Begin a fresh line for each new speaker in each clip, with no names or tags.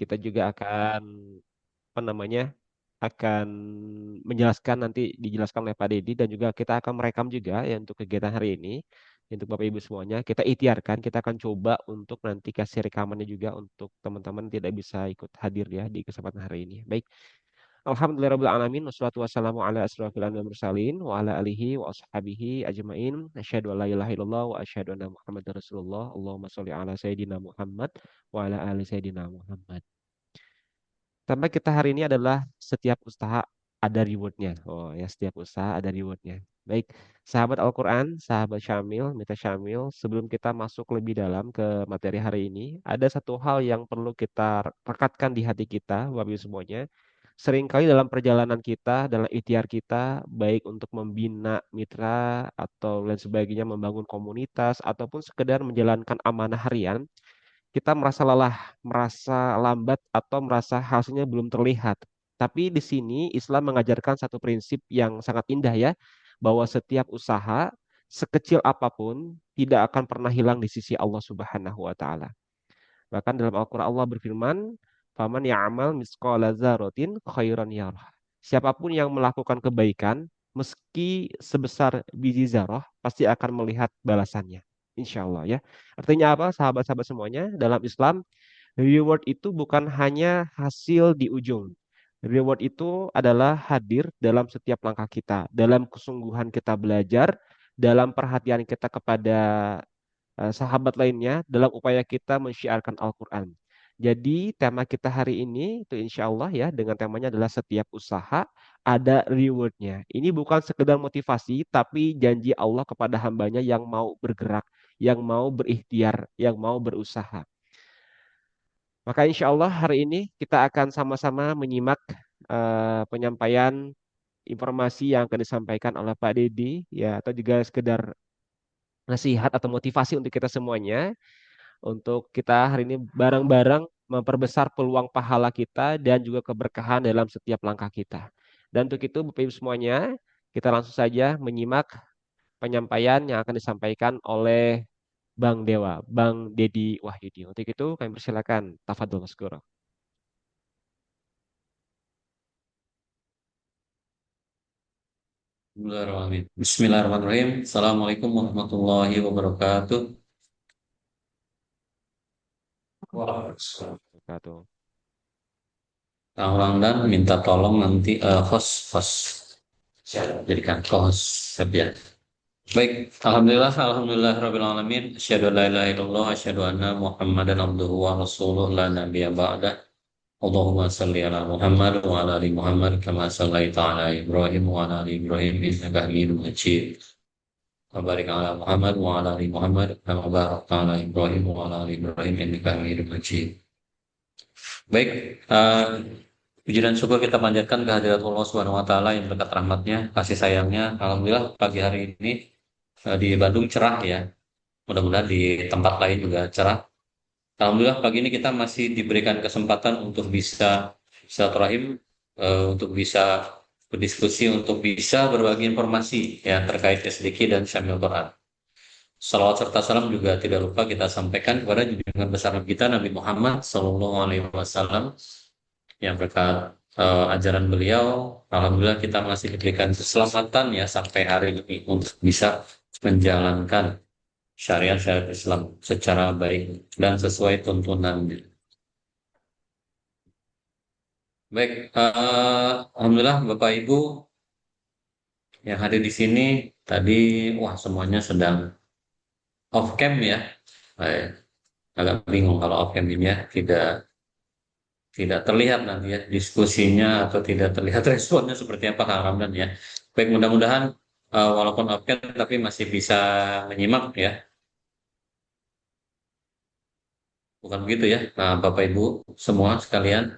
Kita juga akan apa namanya akan menjelaskan nanti dijelaskan oleh Pak Deddy dan juga kita akan merekam juga ya untuk kegiatan hari ini. Untuk Bapak Ibu semuanya, kita ikhtiarkan, kita akan coba untuk nanti kasih rekamannya juga untuk teman-teman tidak bisa ikut hadir ya di kesempatan hari ini. Baik, Alhamdulillahirabbil alamin wassalatu wassalamu ala asrofil anbiya'i wal mursalin wa ala alihi wa ashabihi ajmain. Asyhadu an la ilaha illallah wa asyhadu anna Muhammadar Rasulullah. Allahumma sholli ala sayidina Muhammad wa ala ali sayidina Muhammad. Tema kita hari ini adalah setiap usaha ada rewardnya. Oh ya, setiap usaha ada rewardnya. Baik, sahabat Al-Quran, sahabat Syamil, Mita Syamil, sebelum kita masuk lebih dalam ke materi hari ini, ada satu hal yang perlu kita rekatkan di hati kita, Bapak Ibu semuanya. Seringkali dalam perjalanan kita, dalam ikhtiar kita, baik untuk membina mitra atau lain sebagainya, membangun komunitas, ataupun sekedar menjalankan amanah harian, kita merasa lelah, merasa lambat, atau merasa hasilnya belum terlihat. Tapi di sini Islam mengajarkan satu prinsip yang sangat indah ya, bahwa setiap usaha sekecil apapun tidak akan pernah hilang di sisi Allah Subhanahu wa taala. Bahkan dalam Al-Qur'an Allah berfirman, "Faman ya'mal misqala dzarratin khairan yarah." Siapapun yang melakukan kebaikan meski sebesar biji zarah pasti akan melihat balasannya. Insya Allah ya. Artinya apa, sahabat-sahabat semuanya? Dalam Islam, reward itu bukan hanya hasil di ujung. Reward itu adalah hadir dalam setiap langkah kita, dalam kesungguhan kita belajar, dalam perhatian kita kepada sahabat lainnya, dalam upaya kita mensyiarkan Al-Quran. Jadi tema kita hari ini itu insya Allah ya dengan temanya adalah setiap usaha ada rewardnya. Ini bukan sekedar motivasi, tapi janji Allah kepada hambanya yang mau bergerak, yang mau berikhtiar, yang mau berusaha. Maka insya Allah hari ini kita akan sama-sama menyimak penyampaian informasi yang akan disampaikan oleh Pak Deddy ya atau juga sekedar nasihat atau motivasi untuk kita semuanya untuk kita hari ini bareng-bareng memperbesar peluang pahala kita dan juga keberkahan dalam setiap langkah kita. Dan untuk itu Bapak Ibu semuanya, kita langsung saja menyimak penyampaian yang akan disampaikan oleh Bang Dewa, Bang Dedi Wahyudi. Untuk itu kami persilakan, tafadhol Mas Guru.
Bismillahirrahmanirrahim. Bismillahirrahmanirrahim. Assalamualaikum warahmatullahi wabarakatuh. Wah,
Wabarakatuh.
Kang Ramdan minta tolong nanti host jadikan co-host saja. Baik, alhamdulillah rabbil alamin. Asyhadu an la ilaha illallah, asyhadu anna Muhammadan abduhu wa rasuluh la nabiyya ba'da. Allahumma salli ala Muhammad wa ala ali Muhammad kama sallaita ala Ibrahim wa ala ali Ibrahim innaka Hamidum Majid. Barik ala Muhammad wa ala ali Muhammad kama barakta ala Ibrahim wa ala ali Ibrahim innaka Hamidum Majid. Baik, puji dan syukur kita panjatkan kehadirat Allah Subhanahu wa taala yang berkat rahmatnya, kasih sayangnya. Alhamdulillah pagi hari ini di Bandung cerah ya. Mudah-mudahan di tempat lain juga cerah. Alhamdulillah pagi ini kita masih diberikan kesempatan untuk bisa silaturahim, untuk bisa berdiskusi, untuk bisa berbagi informasi ya terkait SDQ dan Syamil Quran. Salawat serta salam juga tidak lupa kita sampaikan kepada junjungan besar kita Nabi Muhammad SAW yang berkat ajaran beliau, alhamdulillah kita masih diberikan keselamatan ya sampai hari ini untuk bisa menjalankan syariat-syariat Islam secara baik dan sesuai tuntunannya. Baik, alhamdulillah Bapak Ibu yang hadir di sini tadi, wah semuanya sedang off cam ya. Eh, Agak bingung kalau off cam ini ya, tidak tidak terlihat nanti ya diskusinya atau tidak terlihat responnya seperti apa Kang Ramdan ya. Baik, mudah-mudahan walaupun off cam tapi masih bisa menyimak ya. Bukan begitu ya, nah, Bapak Ibu semua sekalian.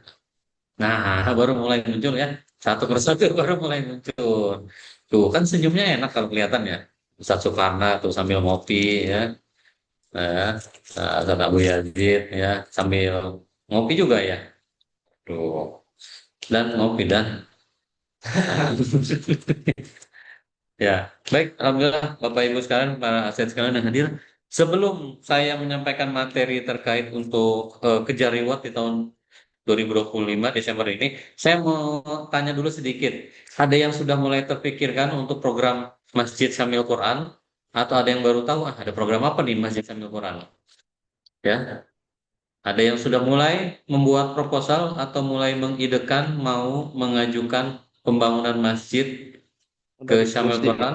Nah, baru mulai muncul ya. Satu persatu baru mulai muncul. Tuh, kan senyumnya enak kalau kelihatan ya. Ustaz Sukarna tuh sambil ngopi ya. Nah, Ustaz Abu Yazid ya. Sambil ngopi juga ya. Tuh. Dan ngopi dan. Ya, baik. Alhamdulillah Bapak Ibu sekalian, para aset sekalian yang hadir. Sebelum saya menyampaikan materi terkait untuk kejar reward di tahun 2025 Desember ini. Saya mau tanya dulu sedikit. Ada yang sudah mulai terpikirkan untuk program Masjid Sambil Quran? Atau ada yang baru tahu, ada program apa nih Masjid Sambil Quran? Ya, ada yang sudah mulai membuat proposal atau mulai mengidekan mau mengajukan pembangunan masjid
Udah
ke
terus
Syamil
deh.
Quran?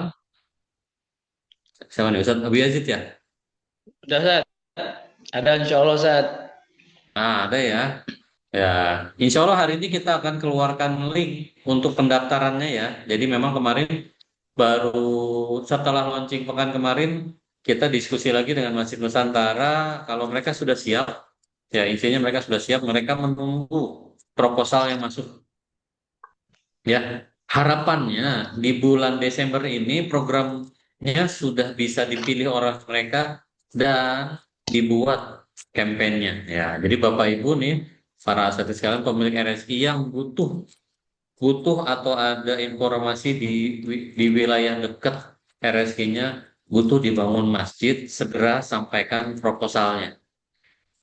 Siapa nih? Ustaz Abu Yazid ya?
Udah, Zat. Ada insya Allah, Zat.
Nah, ada ya. Ya, insya Allah hari ini kita akan keluarkan link untuk pendaftarannya ya. Jadi memang kemarin baru setelah launching pekan kemarin kita diskusi lagi dengan Masjid Nusantara. Kalau mereka sudah siap, ya intinya mereka sudah siap. Mereka menunggu proposal yang masuk. Ya, harapannya di bulan Desember ini programnya sudah bisa dipilih orang mereka dan dibuat kampanyenya. Ya, jadi Bapak Ibu nih, para asatidz sekalian pemilik RSI yang butuh butuh atau ada informasi di wilayah dekat RSI-nya butuh dibangun masjid, segera sampaikan proposalnya.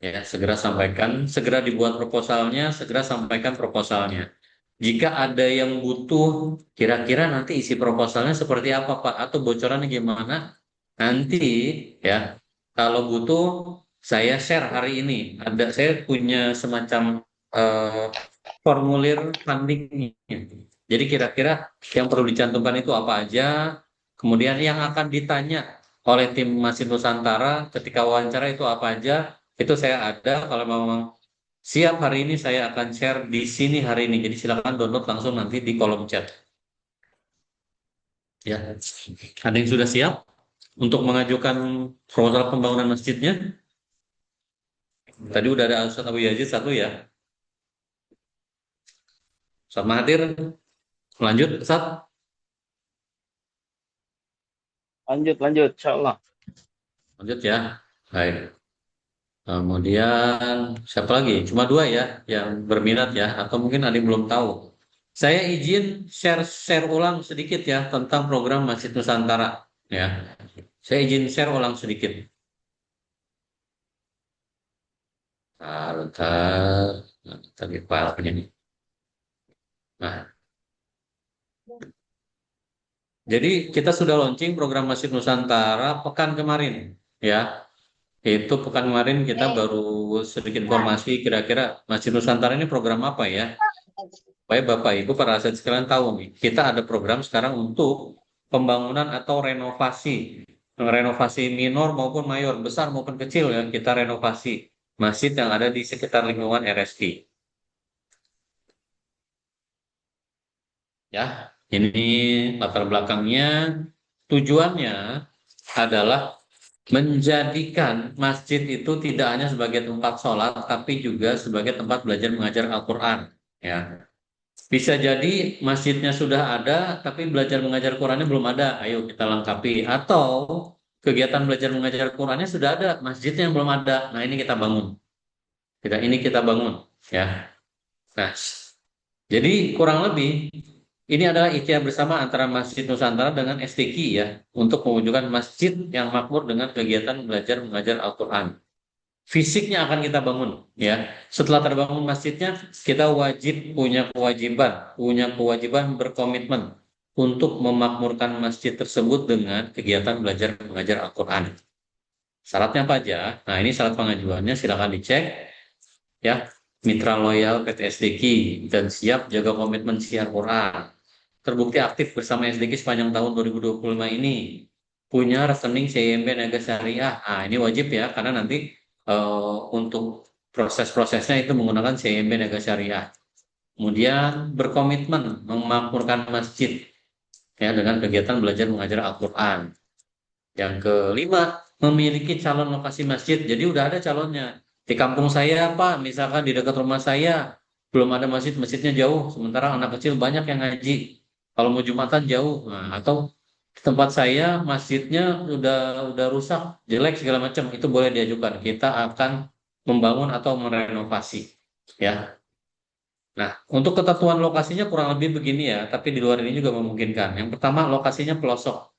Ya, segera dibuat proposalnya, segera sampaikan proposalnya. Jika ada yang butuh, kira-kira nanti isi proposalnya seperti apa, Pak? Atau bocorannya gimana? Nanti ya, kalau butuh saya share hari ini. Saya punya semacam eh, formulir fundingnya. Jadi kira-kira yang perlu dicantumkan itu apa aja, kemudian yang akan ditanya oleh tim Masjid Nusantara ketika wawancara itu apa aja, itu saya ada. Kalau memang siap hari ini saya akan share di sini hari ini. Jadi silakan download langsung nanti di kolom chat. Ya, ada yang sudah siap untuk mengajukan proposal pembangunan masjidnya? Tadi udah ada Ustaz Abu Yazid satu ya. Ustaz Mahathir, lanjut Ustaz.
Lanjut, insya Allah.
Lanjut ya. Baik. Kemudian siapa lagi? Cuma dua ya yang berminat ya, atau mungkin ada yang belum tahu. Saya izin share ulang sedikit ya tentang program Masjid Nusantara ya. Saya izin share ulang sedikit. Bentar, tadi file punya nih. Nah, jadi kita sudah launching program Masjid Nusantara pekan kemarin ya. Itu pekan kemarin kita baru sedikit informasi kira-kira Masjid Nusantara ini program apa ya? Supaya Bapak Ibu para aset sekalian tahu nih, kita ada program sekarang untuk pembangunan atau renovasi. Renovasi minor maupun mayor, besar maupun kecil ya, kita renovasi masjid yang ada di sekitar lingkungan RSI. Ya, ini latar belakangnya. Tujuannya adalah menjadikan masjid itu tidak hanya sebagai tempat sholat, tapi juga sebagai tempat belajar mengajar Al-Quran. Ya, bisa jadi masjidnya sudah ada, tapi belajar mengajar Qurannya belum ada. Ayo kita lengkapi. Atau kegiatan belajar mengajar Qurannya sudah ada, masjidnya yang belum ada. Nah ini kita bangun. Tidak, ini kita bangun. Ya. Nah, jadi kurang lebih ini adalah ikhtiar bersama antara Masjid Nusantara dengan STQ ya untuk mewujudkan masjid yang makmur dengan kegiatan belajar mengajar Al-Quran. Fisiknya akan kita bangun ya. Setelah terbangun masjidnya, kita punya kewajiban berkomitmen untuk memakmurkan masjid tersebut dengan kegiatan belajar mengajar Al-Quran. Syaratnya apa aja? Nah, ini syarat pengajuannya silakan dicek ya. Mitra loyal PT SDQ dan siap jaga komitmen siar Quran. Terbukti aktif bersama SDQ sepanjang tahun 2025 ini. Punya rekening CIMB Niaga Syariah. Nah, ini wajib ya karena nanti untuk proses-prosesnya itu menggunakan CIMB Niaga Syariah. Kemudian berkomitmen memakmurkan masjid ya dengan kegiatan belajar mengajar Al-Quran. Yang kelima, memiliki calon lokasi masjid. Jadi udah ada calonnya. Di kampung saya, Pak, misalkan di dekat rumah saya, belum ada masjid, masjidnya jauh. Sementara anak kecil banyak yang ngaji. Kalau mau Jumatan jauh. Nah, atau tempat saya masjidnya udah rusak, jelek segala macam, itu boleh diajukan. Kita akan membangun atau merenovasi. Ya. Nah, untuk ketentuan lokasinya kurang lebih begini ya, tapi di luar ini juga memungkinkan. Yang pertama, lokasinya pelosok.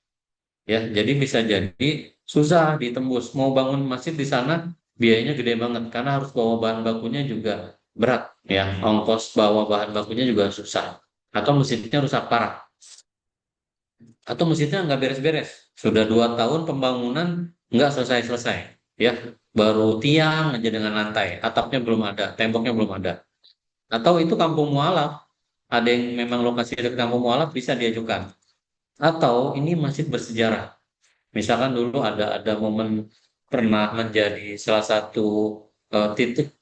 Ya, jadi bisa jadi susah ditembus. Mau bangun masjid di sana biayanya gede banget karena harus bawa bahan bakunya juga berat ya ongkos bawa bahan bakunya juga susah, atau masjidnya rusak parah, atau masjidnya nggak beres-beres, sudah 2 tahun pembangunan nggak selesai-selesai, ya baru tiang aja dengan lantai, atapnya belum ada, temboknya belum ada, atau itu kampung mualaf, ada yang memang lokasi dekat kampung mualaf bisa diajukan, atau ini masjid bersejarah, misalkan dulu ada momen pernah menjadi salah satu titik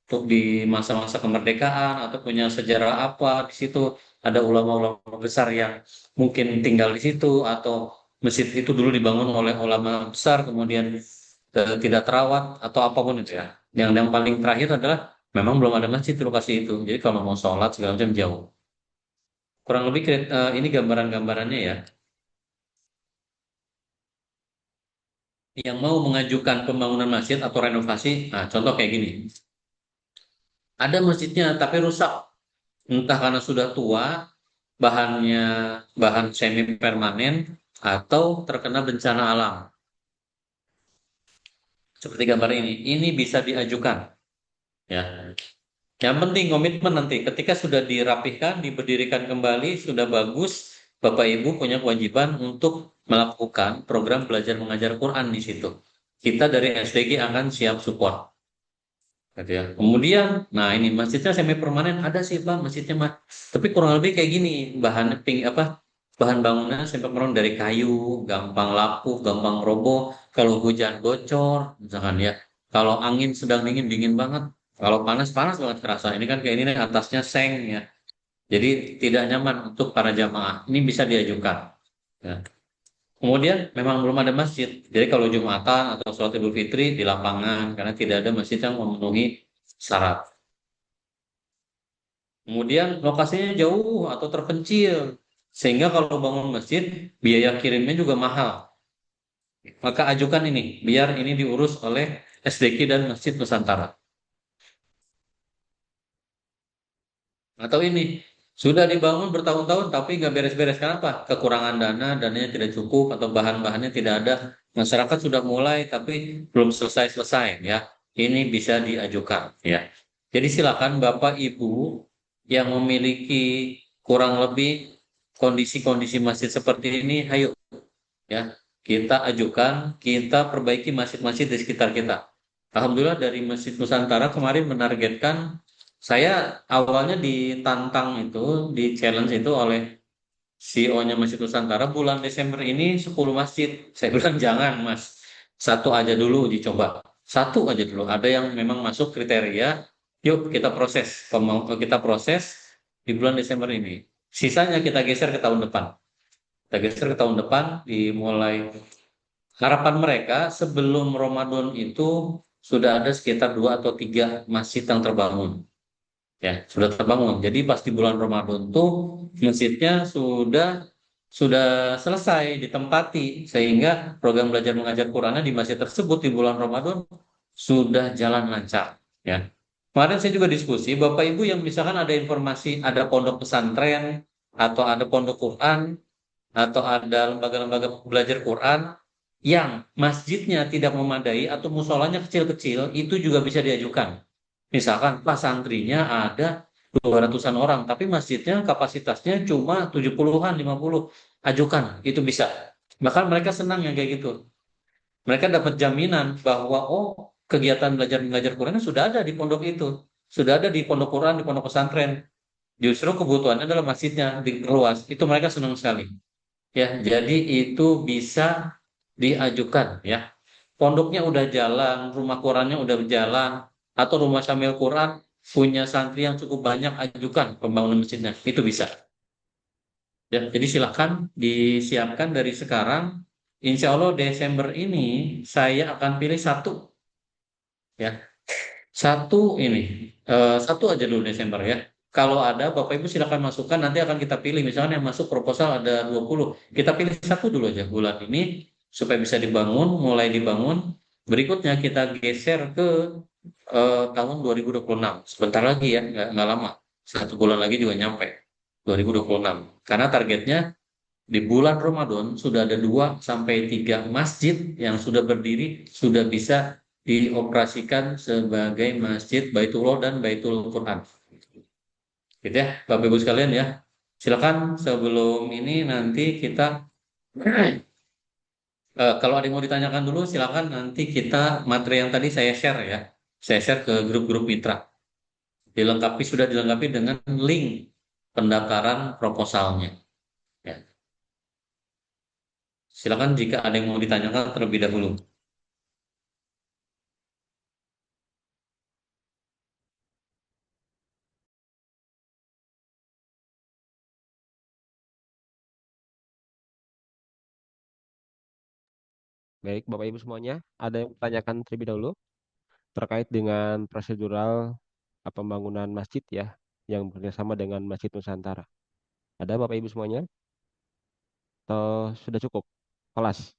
untuk di masa-masa kemerdekaan atau punya sejarah apa di situ, ada ulama-ulama besar yang mungkin tinggal di situ, atau masjid itu dulu dibangun oleh ulama besar kemudian tidak terawat atau apapun itu ya. Yang paling terakhir adalah memang belum ada masjid di lokasi itu. Jadi kalau mau sholat segala macam jauh. Kurang lebih ini gambaran-gambarannya ya. Yang mau mengajukan pembangunan masjid atau renovasi, nah contoh kayak gini. Ada masjidnya tapi rusak, entah karena sudah tua, bahannya bahan semi permanen, atau terkena bencana alam. Seperti gambar ini bisa diajukan. Ya, yang penting komitmen nanti. Ketika sudah dirapihkan, diberdirikan kembali, sudah bagus, Bapak Ibu punya kewajiban untuk melakukan program belajar mengajar Quran di situ. Kita dari SDG akan siap support. Gitu ya. Kemudian, nah ini masjidnya semi permanen ada sih Pak masjidnya mah. Tapi kurang lebih kayak gini, bahan bahan bangunan semi permanen dari kayu, gampang lapuk, gampang roboh. Kalau hujan bocor, misalkan ya. Kalau angin sedang dingin dingin banget. Kalau panas panas banget terasa. Ini kan kayak ini nih atasnya seng ya. Jadi tidak nyaman untuk para jamaah. Ini bisa diajukan. Ya. Kemudian memang belum ada masjid. Jadi kalau Jumatan atau sholat Idul Fitri di lapangan karena tidak ada masjid yang memenuhi syarat. Kemudian lokasinya jauh atau terpencil sehingga kalau bangun masjid biaya kirimnya juga mahal. Maka ajukan ini biar ini diurus oleh SDK dan Masjid Nusantara. Atau ini sudah dibangun bertahun-tahun tapi nggak beres-beres. Kenapa? Kekurangan dana, dananya tidak cukup atau bahan-bahannya tidak ada. Masyarakat sudah mulai tapi belum selesai-selesai ya. Ini bisa diajukan ya. Jadi silakan Bapak Ibu yang memiliki kurang lebih kondisi-kondisi masjid seperti ini, ayo ya kita ajukan, kita perbaiki masjid-masjid di sekitar kita. Alhamdulillah dari Masjid Nusantara kemarin menargetkan, saya awalnya ditantang itu, di challenge itu oleh CEO-nya Masjid Nusantara, bulan Desember ini 10 masjid. Saya bilang jangan Mas, satu aja dulu uji coba. Satu aja dulu, ada yang memang masuk kriteria, yuk kita proses, kita proses di bulan Desember ini. Sisanya kita geser ke tahun depan. Kita geser ke tahun depan, dimulai harapan mereka sebelum Ramadan itu sudah ada sekitar 2 atau 3 masjid yang terbangun. Ya, sudah terbangun. Jadi pas di bulan Ramadan tuh masjidnya sudah selesai ditempati sehingga program belajar mengajar Qurannya di masjid tersebut di bulan Ramadan sudah jalan lancar. Ya. Kemarin saya juga diskusi, Bapak Ibu yang misalkan ada informasi ada pondok pesantren atau ada pondok Quran atau ada lembaga-lembaga belajar Quran yang masjidnya tidak memadai atau musolanya kecil-kecil, itu juga bisa diajukan. Misalkan pas santrinya ada 200-an orang, tapi masjidnya kapasitasnya cuma 70-an, 50. Ajukan, itu bisa. Bahkan mereka senang yang kayak gitu. Mereka dapat jaminan bahwa, oh, kegiatan belajar mengajar Quran sudah ada di pondok itu. Sudah ada di pondok Quran, di pondok pesantren. Justru kebutuhannya adalah masjidnya diperluas. Itu mereka senang sekali. Ya, jadi itu bisa diajukan ya. Pondoknya udah jalan, rumah Qurannya udah berjalan, atau rumah Syamil Quran punya santri yang cukup banyak, ajukan pembangunan masjidnya. Itu bisa. Ya, jadi silahkan disiapkan dari sekarang. Insya Allah Desember ini saya akan pilih satu ya. Satu ini, satu aja dulu Desember ya. Kalau ada Bapak Ibu silakan masukkan, nanti akan kita pilih. Misalnya yang masuk proposal ada 20, kita pilih satu dulu aja bulan ini supaya bisa dibangun, mulai dibangun. Berikutnya kita geser ke tahun 2026. Sebentar lagi ya, nggak lama. 1 bulan lagi juga nyampe 2026. Karena targetnya di bulan Ramadan sudah ada 2 sampai 3 masjid yang sudah berdiri, sudah bisa dioperasikan sebagai masjid Baitullah dan Baitul Quran. gitu ya, Bapak Ibu sekalian ya. Silakan sebelum ini nanti kita kalau ada yang mau ditanyakan dulu, silakan nanti kita materi yang tadi saya share ya. Saya share ke grup-grup mitra. Sudah dilengkapi dengan link pendaftaran proposalnya. Ya. Silakan jika ada yang mau ditanyakan terlebih dahulu.
Baik, Bapak Ibu semuanya, ada yang bertanyakan terlebih dahulu terkait dengan prosedural pembangunan masjid ya, yang bekerjasama dengan Masjid Nusantara. Ada Bapak Ibu semuanya? Atau sudah cukup? Kelas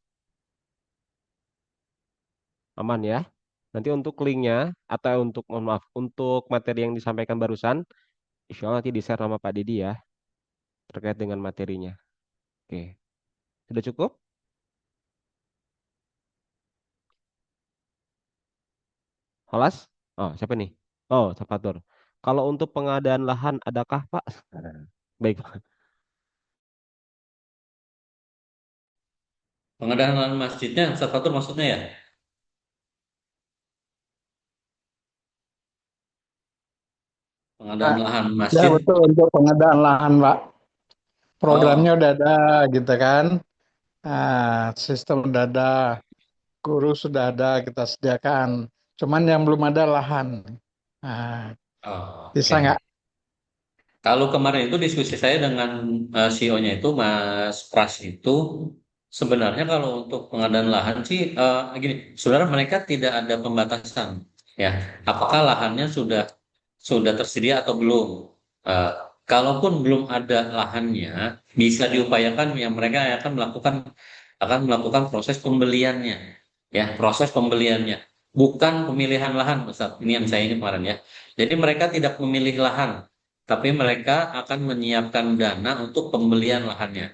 aman ya? Nanti untuk linknya atau untuk mohon maaf untuk materi yang disampaikan barusan, insya Allah nanti di-share sama Pak Didi ya terkait dengan materinya. Oke, sudah cukup? Kelas? Oh, siapa nih? Oh, Sapatur. Kalau untuk pengadaan lahan, adakah Pak? Baik, Pak.
Pengadaan masjidnya, satu maksudnya ya? Pengadaan
Ah,
lahan
ya
masjid.
betul untuk pengadaan lahan, Pak. Programnya
Oh,
udah ada gitu kan. Sistem udah ada, guru sudah ada kita sediakan. Cuman yang belum ada lahan. Nah,
oh,
bisa
oke.
nggak?
Kalau kemarin itu diskusi saya dengan CEO-nya itu Mas Pras itu sebenarnya kalau untuk pengadaan lahan sih gini, sebenarnya mereka tidak ada pembatasan ya. Apakah lahannya sudah tersedia atau belum? Eh, Kalaupun belum ada lahannya, bisa diupayakan yang mereka akan melakukan proses pembeliannya ya, proses pembeliannya. Bukan pemilihan lahan, Ustaz. Ini yang saya ini kemarin ya. Jadi mereka tidak memilih lahan, tapi mereka akan menyiapkan dana untuk pembelian lahannya.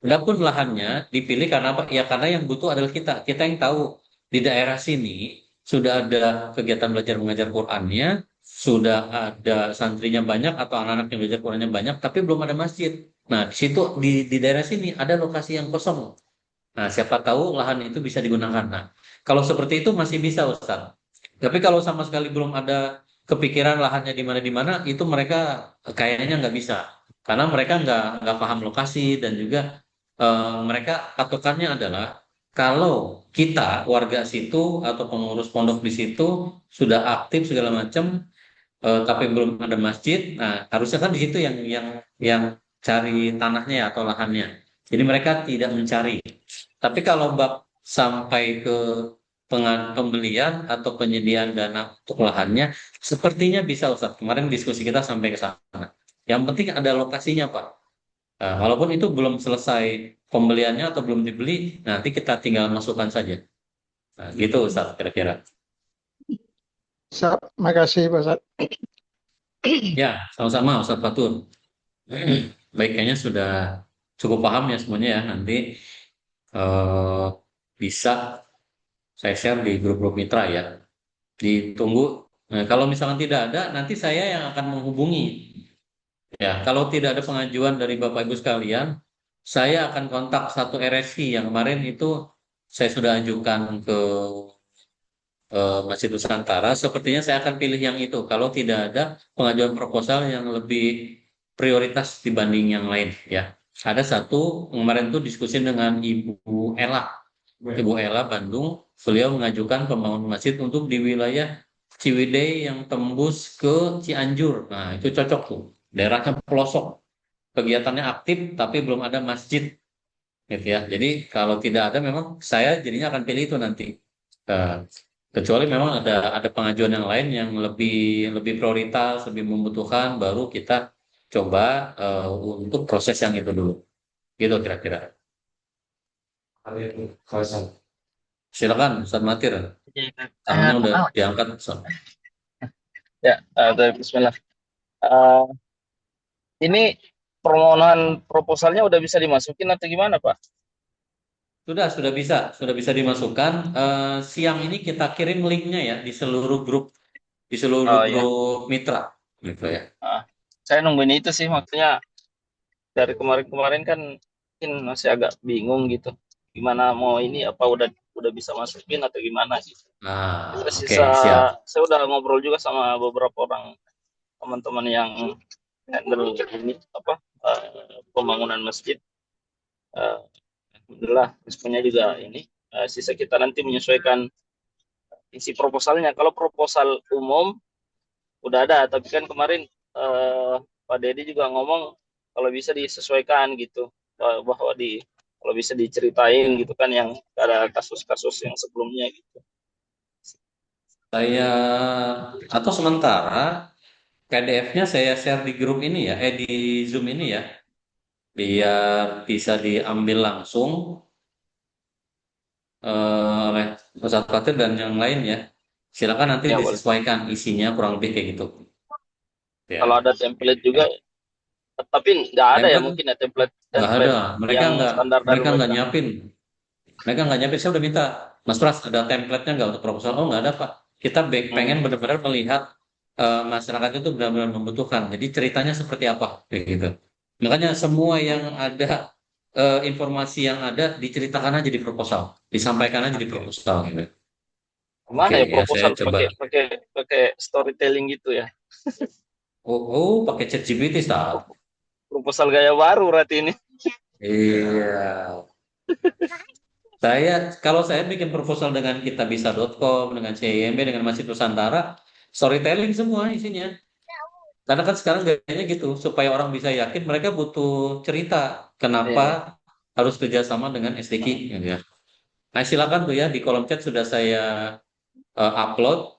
Adapun lahannya dipilih karena apa? Ya karena yang butuh adalah kita. Kita yang tahu di daerah sini sudah ada kegiatan belajar mengajar Qur'annya, sudah ada santrinya banyak atau anak-anak yang belajar Qur'annya banyak, tapi belum ada masjid. Nah, di situ di daerah sini ada lokasi yang kosong. Nah, siapa tahu lahan itu bisa digunakan. Nah, kalau seperti itu masih bisa, Ustaz. Tapi kalau sama sekali belum ada kepikiran lahannya di mana, itu mereka kayaknya nggak bisa. Karena mereka nggak paham lokasi dan juga mereka patokannya adalah kalau kita warga situ atau pengurus pondok di situ sudah aktif segala macam, tapi belum ada masjid, nah harusnya kan di situ yang cari tanahnya ya, atau lahannya. Jadi mereka tidak mencari. Tapi kalau bab sampai ke pembelian atau penyediaan dana untuk lahannya, sepertinya bisa Ustaz. Kemarin diskusi kita sampai ke sana. Yang penting ada lokasinya, Pak. Walaupun itu belum selesai pembeliannya atau belum dibeli, nanti kita tinggal masukkan saja. Nah, gitu Ustaz kira-kira.
Siap, makasih Pak Ustaz.
Ya, sama-sama Ustaz Fatur. Baik, kayaknya sudah cukup paham ya semuanya ya. Nanti eh, bisa saya share di grup-grup mitra ya. Ditunggu. Nah, kalau misalkan tidak ada, nanti saya yang akan menghubungi. Ya, kalau tidak ada pengajuan dari Bapak Ibu sekalian, saya akan kontak satu RSI yang kemarin itu saya sudah ajukan ke Masjid Nusantara. Sepertinya saya akan pilih yang itu. Kalau tidak ada pengajuan proposal yang lebih prioritas dibanding yang lain, ya. Ada satu kemarin tuh diskusi dengan Ibu Ella. Ibu Ella Bandung, beliau mengajukan pembangunan masjid untuk di wilayah Ciwidey yang tembus ke Cianjur. Nah, itu cocok tuh. Daerahnya pelosok, kegiatannya aktif tapi belum ada masjid, gitu ya. Jadi kalau tidak ada, memang saya jadinya akan pilih itu nanti. Eh, Kecuali memang ada pengajuan yang lain yang lebih lebih prioritas, lebih membutuhkan, baru kita coba untuk proses yang itu dulu. Gitu kira-kira. Silakan, Ustaz Matir. Tangannya udah diangkat. Ustaz.
Ya, Bismillah. Eh, ini permohonan proposalnya udah bisa dimasukin atau gimana, Pak?
Sudah bisa dimasukkan. Siang ini kita kirim linknya ya di seluruh grup
Oh ya.
mitra, gitu ya.
Ah. saya nungguin itu sih, maksudnya dari kemarin-kemarin kan mungkin masih agak bingung gitu. Gimana mau ini, apa udah bisa masukin atau gimana gitu.
Ah,
Terus
oke, siap.
saya udah ngobrol juga sama beberapa orang teman-teman yang handle ini apa pembangunan masjid. Eh, Alhamdulillah responnya juga ini. Sisa kita nanti menyesuaikan isi proposalnya. Kalau proposal umum udah ada, tapi kan kemarin eh, Pak Dedi juga ngomong kalau bisa disesuaikan gitu, bahwa kalau bisa diceritain gitu kan, yang ada kasus-kasus yang sebelumnya gitu.
Saya atau sementara PDF-nya saya share di grup ini ya, di Zoom ini ya, biar bisa diambil langsung oleh Ustadz Fatir dan yang lain ya. Silakan nanti
Ya boleh.
disesuaikan isinya kurang lebih kayak gitu.
Kalau
Ya,
ada template juga, tapi nggak ada ya
template
mungkin ya template
nggak ada.
template
Mereka
yang
nggak
standar dari
mereka nggak
mereka.
nyiapin. Mereka nggak nyiapin. Saya udah minta, Mas Pras ada template-nya nggak untuk proposal? Oh nggak ada Pak. Kita pengen
Hmm.
benar-benar melihat masyarakat itu benar-benar membutuhkan. Jadi ceritanya seperti apa, kayak gitu. Makanya semua yang ada informasi yang ada diceritakan aja di proposal, disampaikan aja di
Oke.
proposal gitu. Oke,
Mana ya
ya saya
proposal
coba.
pakai pakai pakai storytelling gitu ya?
Oh, pakai ChatGPT, Ustaz.
Proposal gaya baru berarti ini.
Iya. Kalau saya bikin proposal dengan kitabisa.com, dengan CIMB, dengan Masjid Nusantara, storytelling semua isinya. Karena kan sekarang gayanya gitu, supaya orang bisa yakin mereka butuh cerita
Iya.
kenapa harus kerjasama dengan SDK, gitu ya. Nah, silakan tuh ya di kolom chat sudah saya upload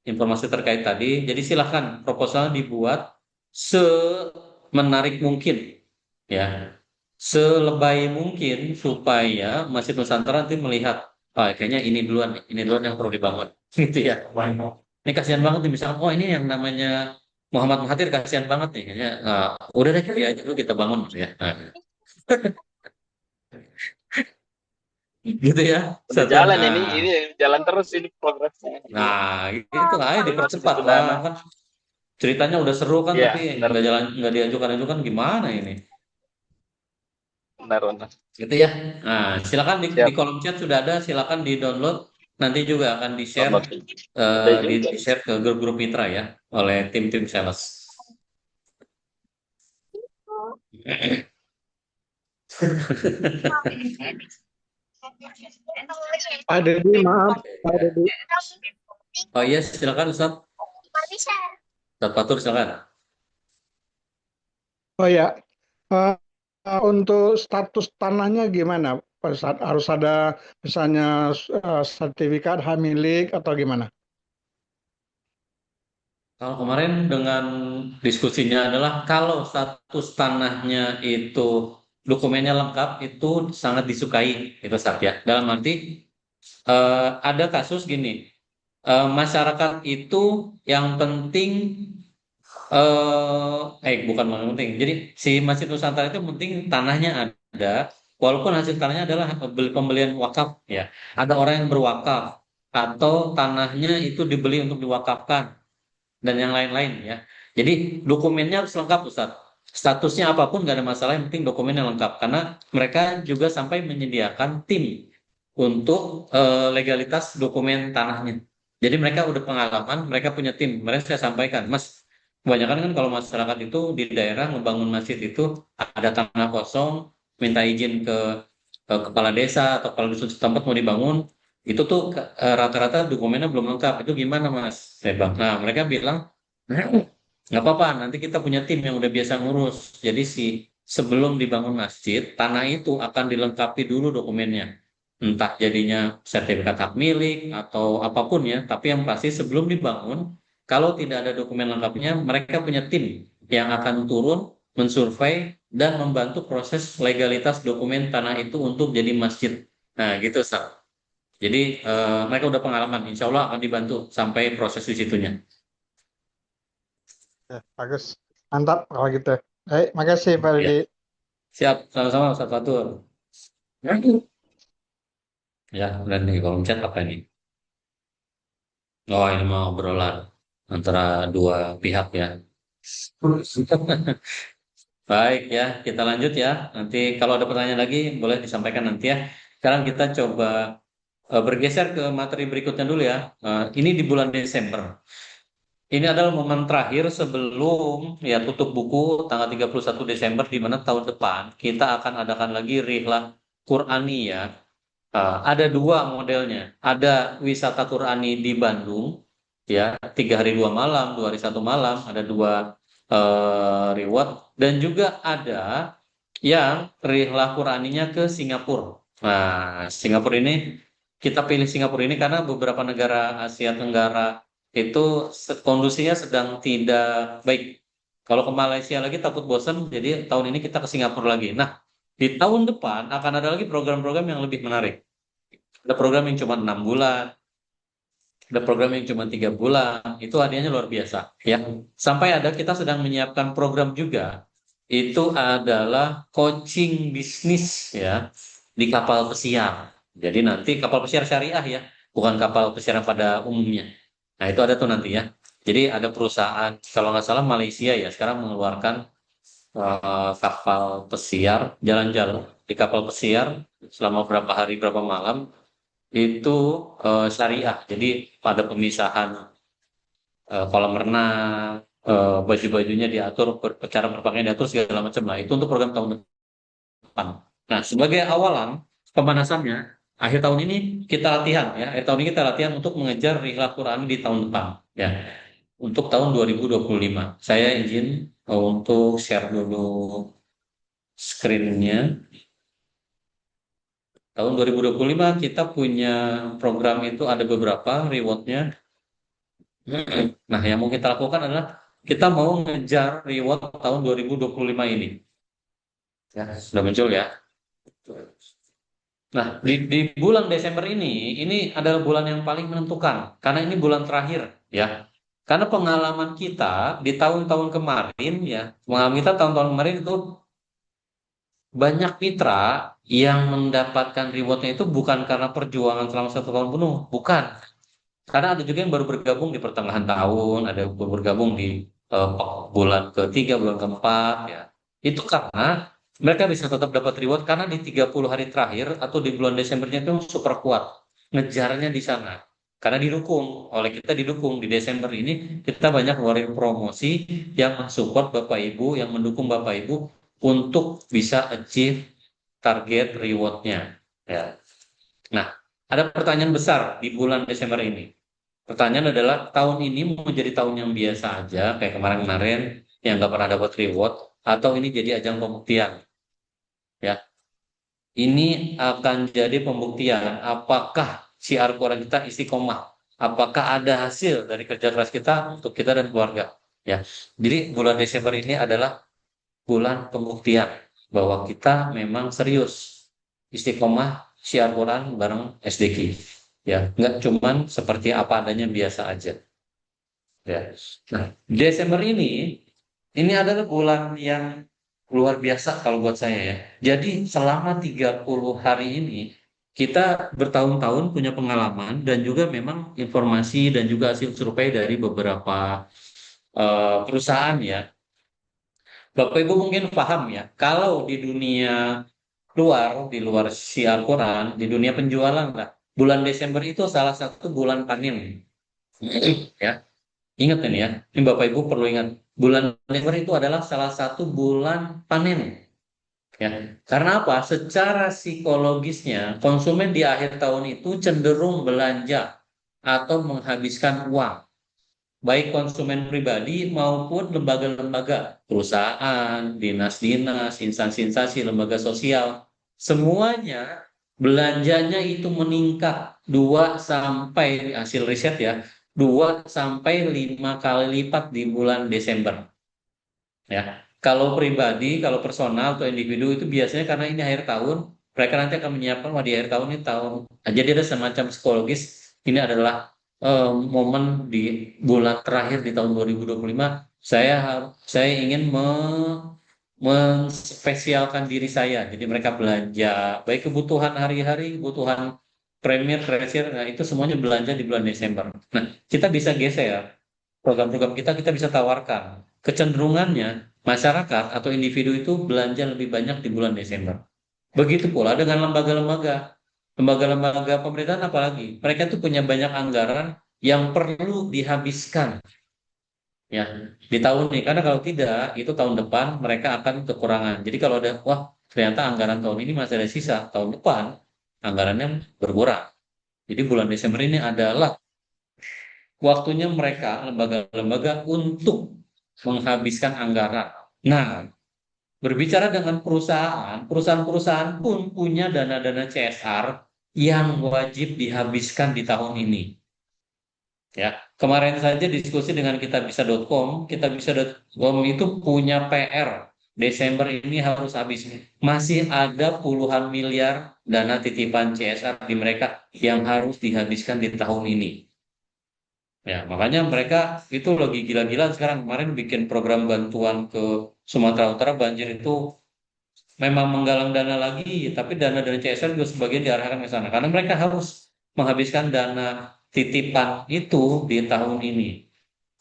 informasi terkait tadi. Jadi silahkan proposal dibuat semenarik mungkin, ya, selebay mungkin supaya Masjid Nusantara nanti melihat, ah, kayaknya ini duluan yang perlu dibangun, gitu ya. Ini kasihan banget nih, misalnya, oh ini yang namanya Muhammad Mahathir kasihan banget nih, kayaknya, udah deh kali aja dulu kita bangun, ya. Nah, gitu ya,
Udah
Satan.
jalan
Nah,
ini jalan terus ini progresnya. Iya.
nah, itu lah, dipercepat
Itu
lah
dana.
kan. Ceritanya udah seru kan, tapi
Iya, benar
nggak jalan, nggak diajukan-ajukan gimana ini?
benar benar.
Gitu ya. Nah, silakan di
Siap.
kolom chat sudah ada, silakan di-download. Nanti juga akan di-share
Download. Ada juga.
di-share ke grup-grup mitra ya oleh tim-tim sales.
Pak Dedi, maaf, Pak
Ya.
Dedi.
Oh iya, silakan Ustaz. Ustaz Fatur silakan.
Oh ya, eh, untuk status tanahnya gimana? Harus ada misalnya sertifikat hak milik atau gimana?
Kalau kemarin dengan diskusinya adalah kalau status tanahnya itu dokumennya lengkap itu sangat disukai itu Ustaz ya. Dalam arti ada kasus gini, masyarakat itu yang penting bukan yang penting. Jadi si Masjid Nusantara itu penting tanahnya ada, walaupun hasil tanahnya adalah pembelian wakaf ya. Ada orang yang berwakaf atau tanahnya itu dibeli untuk diwakafkan dan yang lain-lain ya. Jadi dokumennya harus lengkap Ustaz. Statusnya apapun nggak ada masalah, yang penting dokumennya lengkap karena mereka juga sampai menyediakan tim untuk legalitas dokumen tanahnya. Jadi mereka udah pengalaman, mereka punya tim. Mereka saya sampaikan, Mas, kebanyakan kan kalau masyarakat itu di daerah ngebangun masjid itu ada tanah kosong, minta izin ke kepala desa atau kepala dusun setempat mau dibangun, itu tuh rata-rata dokumennya belum lengkap. Itu gimana Mas? Saya bilang. Nah, mereka bilang, nggak apa-apa, nanti kita punya tim yang udah biasa ngurus. Jadi sebelum dibangun masjid, tanah itu akan dilengkapi dulu dokumennya. Entah jadinya sertifikat hak milik atau apapun ya. Tapi yang pasti sebelum dibangun, kalau tidak ada dokumen lengkapnya, mereka punya tim yang akan turun, mensurvei, dan membantu proses legalitas dokumen tanah itu untuk jadi masjid. Nah, gitu, Ustaz. Jadi mereka udah pengalaman, insya Allah akan dibantu sampai proses di situnya.
Ya, bagus. Mantap kalau gitu. Baik, makasih Pak
Ya,
Dedi.
siap, sama-sama Ustaz Fatur. Ya, dan nih kolom chat apa ini? Oh, ini mau obrolan antara dua pihak ya. Baik ya, kita lanjut ya. Nanti kalau ada pertanyaan lagi boleh disampaikan nanti ya. Sekarang kita coba bergeser ke materi berikutnya dulu ya. Ini di bulan Desember. Ini adalah momen terakhir sebelum ya tutup buku tanggal 31 Desember di mana tahun depan kita akan adakan lagi Rihlah Qur'ani ya. Ada dua modelnya. Ada wisata Qur'ani di Bandung ya, 3 hari 2 malam, 2 hari 1 malam, ada dua reward dan juga ada yang Rihlah Qur'aninya ke Singapura. Nah, Singapura ini kita pilih Singapura ini karena beberapa negara Asia Tenggara itu kondisinya sedang tidak baik. Kalau ke Malaysia lagi takut bosan, jadi tahun ini kita ke Singapura lagi. Nah, di tahun depan akan ada lagi program-program yang lebih menarik. Ada program yang cuma 6 bulan, ada program yang cuma 3 bulan. Itu hadiahnya luar biasa, ya. Sampai ada kita sedang menyiapkan program juga. Itu adalah coaching bisnis, ya, di kapal pesiar. Jadi nanti kapal pesiar syariah ya, bukan kapal pesiar pada umumnya. Nah, itu ada tuh nanti ya. Jadi ada perusahaan, kalau nggak salah Malaysia ya, sekarang mengeluarkan kapal pesiar, jalan-jalan di kapal pesiar selama berapa hari, berapa malam, itu syariah. Jadi pada pemisahan kolam renang, baju-bajunya diatur, cara berpakaian diatur segala macam lah. Itu untuk program tahun depan. Nah, sebagai awalan pemanasannya, akhir tahun ini kita latihan ya. Akhir tahun ini kita latihan untuk mengejar Rihlah Quran di tahun depan ya. Untuk tahun 2025. Saya izin untuk share dulu screen-nya. Tahun 2025 kita punya program itu ada beberapa reward-nya. Nah, yang mau kita lakukan adalah kita mau ngejar reward tahun 2025 ini. Ya, sudah muncul ya. Nah, di bulan Desember ini adalah bulan yang paling menentukan karena ini bulan terakhir ya. Karena pengalaman kita di tahun-tahun kemarin ya, pengalaman kita tahun-tahun kemarin itu banyak mitra yang mendapatkan rewardnya itu bukan karena perjuangan selama 1 tahun penuh, bukan. Karena ada juga yang baru bergabung di pertengahan tahun, ada yang baru bergabung di eh, bulan ketiga, bulan keempat, ya. Itu karena mereka bisa tetap dapat reward karena di 30 hari terakhir atau di bulan Desembernya itu super kuat. Ngejarnya di sana. Karena didukung, oleh kita didukung di Desember ini, kita banyak ngeluarin promosi yang mensupport Bapak Ibu, yang mendukung Bapak Ibu untuk bisa achieve target rewardnya. Ya. Nah, ada pertanyaan besar di bulan Desember ini. Pertanyaan adalah tahun ini mau jadi tahun yang biasa aja kayak kemarin-kemarin yang nggak pernah dapat reward atau ini jadi ajang pembuktian ya. Ini akan jadi pembuktian apakah syiar Quran kita istiqomah, apakah ada hasil dari kerja keras kita untuk kita dan keluarga ya. Jadi bulan Desember ini adalah bulan pembuktian bahwa kita memang serius istiqomah syiar Quran bareng SDQ ya, nggak cuman seperti apa adanya biasa aja ya. Nah, Desember ini adalah bulan yang luar biasa kalau buat saya ya. Jadi selama 30 hari ini kita bertahun-tahun punya pengalaman dan juga memang informasi dan juga hasil survei dari beberapa perusahaan ya. Bapak Ibu mungkin paham ya, kalau di dunia luar, di luar syiar Quran, di dunia penjualan lah, bulan Desember itu salah satu bulan panen. Ya, ingat ini ya, ini Bapak Ibu perlu ingat, bulan Desember itu adalah salah satu bulan panen. Ya, karena apa? Secara psikologisnya, konsumen di akhir tahun itu cenderung belanja atau menghabiskan uang baik konsumen pribadi maupun lembaga-lembaga, perusahaan, dinas-dinas, instansi-instansi, lembaga sosial, semuanya belanjanya itu meningkat 2 sampai hasil riset ya, 2 sampai 5 kali lipat di bulan Desember. Ya. Kalau pribadi, kalau personal atau individu itu biasanya karena ini akhir tahun, mereka nanti akan menyiapkan wah di akhir tahun ini tahun. Jadi ada semacam psikologis ini adalah momen di bulan terakhir di tahun 2025 saya ingin menspesialkan diri saya. Jadi mereka belanja baik kebutuhan hari-hari, kebutuhan premier, treasure, nah itu semuanya belanja di bulan Desember. Nah, kita bisa geser program-program kita bisa tawarkan. kecenderungannya masyarakat atau individu itu belanja lebih banyak di bulan Desember. Begitu pula dengan lembaga-lembaga. Lembaga-lembaga pemerintahan apalagi, mereka tuh punya banyak anggaran yang perlu dihabiskan ya di tahun ini. Karena kalau tidak, itu tahun depan mereka akan kekurangan. Jadi kalau ada, wah ternyata anggaran tahun ini masih ada sisa, tahun depan anggarannya berkurang. Jadi bulan Desember ini adalah waktunya mereka lembaga-lembaga untuk menghabiskan anggaran. Nah, berbicara dengan perusahaan, perusahaan-perusahaan pun punya dana-dana CSR yang wajib dihabiskan di tahun ini. Ya, kemarin saja diskusi dengan kitabisa.com, kitabisa.com itu punya PR. Desember ini harus habis. Masih ada puluhan miliar dana titipan CSR di mereka yang harus dihabiskan di tahun ini. Ya, makanya mereka itu lagi gila-gilaan sekarang. Kemarin bikin program bantuan ke Sumatera Utara banjir itu memang menggalang dana lagi, tapi dana dari CSR juga sebagian diarahkan ke sana. Karena mereka harus menghabiskan dana titipan itu di tahun ini.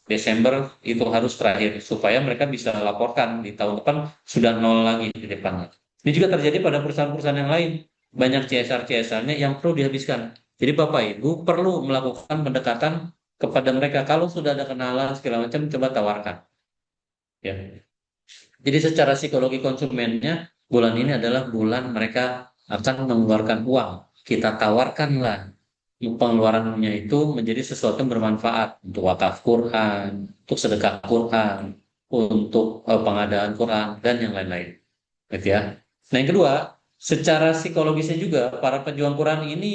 Desember itu harus terakhir, supaya mereka bisa laporkan di tahun depan sudah nol lagi titipannya. Ini juga terjadi pada perusahaan-perusahaan yang lain. Banyak CSR-CSR-nya yang perlu dihabiskan. Jadi Bapak Ibu perlu melakukan pendekatan kepada mereka. Kalau sudah ada kenalan segala macam, coba tawarkan. Ya. Jadi secara psikologi konsumennya, bulan ini adalah bulan mereka akan mengeluarkan uang. Kita tawarkanlah pengeluarannya itu menjadi sesuatu yang bermanfaat untuk wakaf Quran, untuk sedekah Quran, untuk pengadaan Quran, dan yang lain-lain. Gitu ya. Nah yang kedua, secara psikologisnya juga, para pejuang Quran ini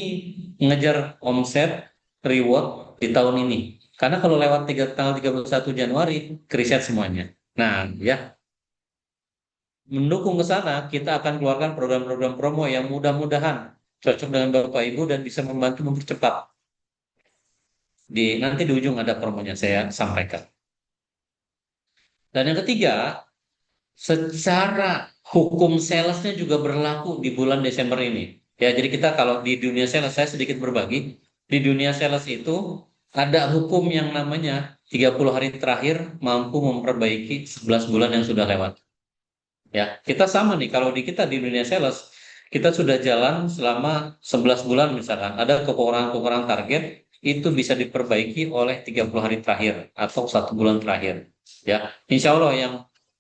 mengejar omset, reward di tahun ini. Karena kalau lewat tanggal 31 Januari, kriset semuanya. Nah, ya, mendukung ke sana, kita akan keluarkan program-program promo yang mudah-mudahan cocok dengan Bapak Ibu dan bisa membantu mempercepat. Nanti di ujung ada promonya saya sampaikan. Dan yang ketiga, secara hukum salesnya juga berlaku di bulan Desember ini. Ya, jadi kita kalau di dunia sales, saya sedikit berbagi. Di dunia sales itu ada hukum yang namanya 30 hari terakhir mampu memperbaiki 11 bulan yang sudah lewat. Ya, kita sama nih kalau di kita di dunia sales, kita sudah jalan selama 11 bulan misalkan, ada kekurangan-kekurangan target, itu bisa diperbaiki oleh 30 hari terakhir atau 1 bulan terakhir. Ya, insya Allah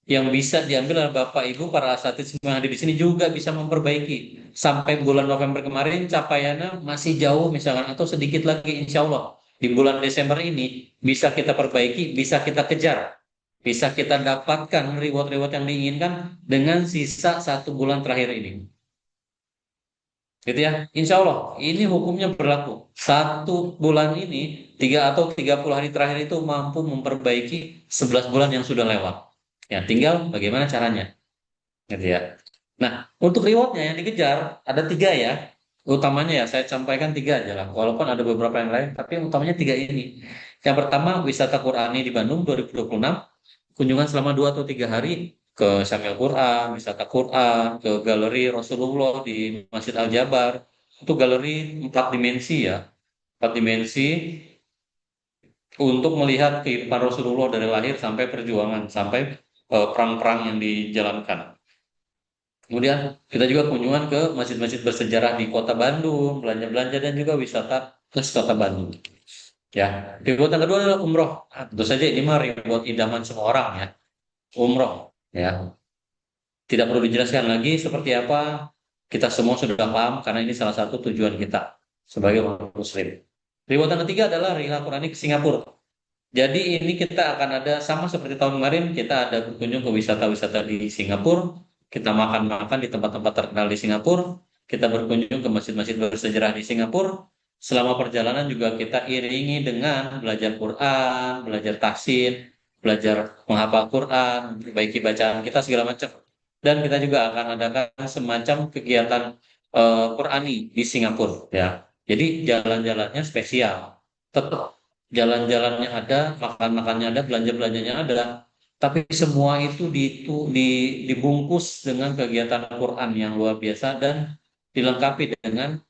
yang bisa diambil oleh Bapak Ibu para asatidz semua yang ada di sini juga bisa memperbaiki. Sampai bulan November kemarin capaiannya masih jauh misalkan atau sedikit lagi insya Allah. Di bulan Desember ini bisa kita perbaiki, bisa kita kejar. Bisa kita dapatkan reward-reward yang diinginkan dengan sisa 1 bulan terakhir ini. Gitu ya. Insya Allah, ini hukumnya berlaku. 1 bulan ini, 30 hari terakhir itu mampu memperbaiki 11 bulan yang sudah lewat. Ya, tinggal bagaimana caranya. Gitu ya. Nah, untuk rewardnya yang dikejar, ada 3 ya. Utamanya ya, saya sampaikan 3 aja lah. Walaupun ada beberapa yang lain, tapi utamanya 3 ini. Yang pertama, wisata Qurani di Bandung 2026. Kunjungan selama 2 atau 3 hari ke Syamil Quran, wisata Quran, ke galeri Rasulullah di Masjid Al Jabar. Itu galeri 4 dimensi ya, 4 dimensi untuk melihat kehidupan Rasulullah dari lahir sampai perjuangan, sampai perang-perang yang dijalankan. Kemudian kita juga kunjungan ke masjid-masjid bersejarah di Kota Bandung, belanja-belanja dan juga wisata ke Kota Bandung. Ya, reward yang kedua adalah umroh. Nah, tentu saja ini mah reward idaman semua orang ya. Umroh, ya. Tidak perlu dijelaskan lagi seperti apa. Kita semua sudah paham karena ini salah satu tujuan kita sebagai orang Muslim. Reward yang ketiga adalah Rihla Qurani ke Singapura. Jadi ini kita akan ada sama seperti tahun kemarin, kita ada berkunjung ke wisata-wisata di Singapura, kita makan-makan di tempat-tempat terkenal di Singapura, kita berkunjung ke masjid-masjid bersejarah di Singapura. Selama perjalanan juga kita iringi dengan belajar Quran, belajar tahsin, belajar menghafal Quran, memperbaiki bacaan kita segala macam. Dan kita juga akan adakan semacam kegiatan Qurani di Singapura ya. Jadi jalan-jalannya spesial. Tetap jalan-jalannya ada, makan-makannya ada, belanja-belanjanya ada. Tapi semua itu dibungkus dengan kegiatan Quran yang luar biasa dan dilengkapi dengan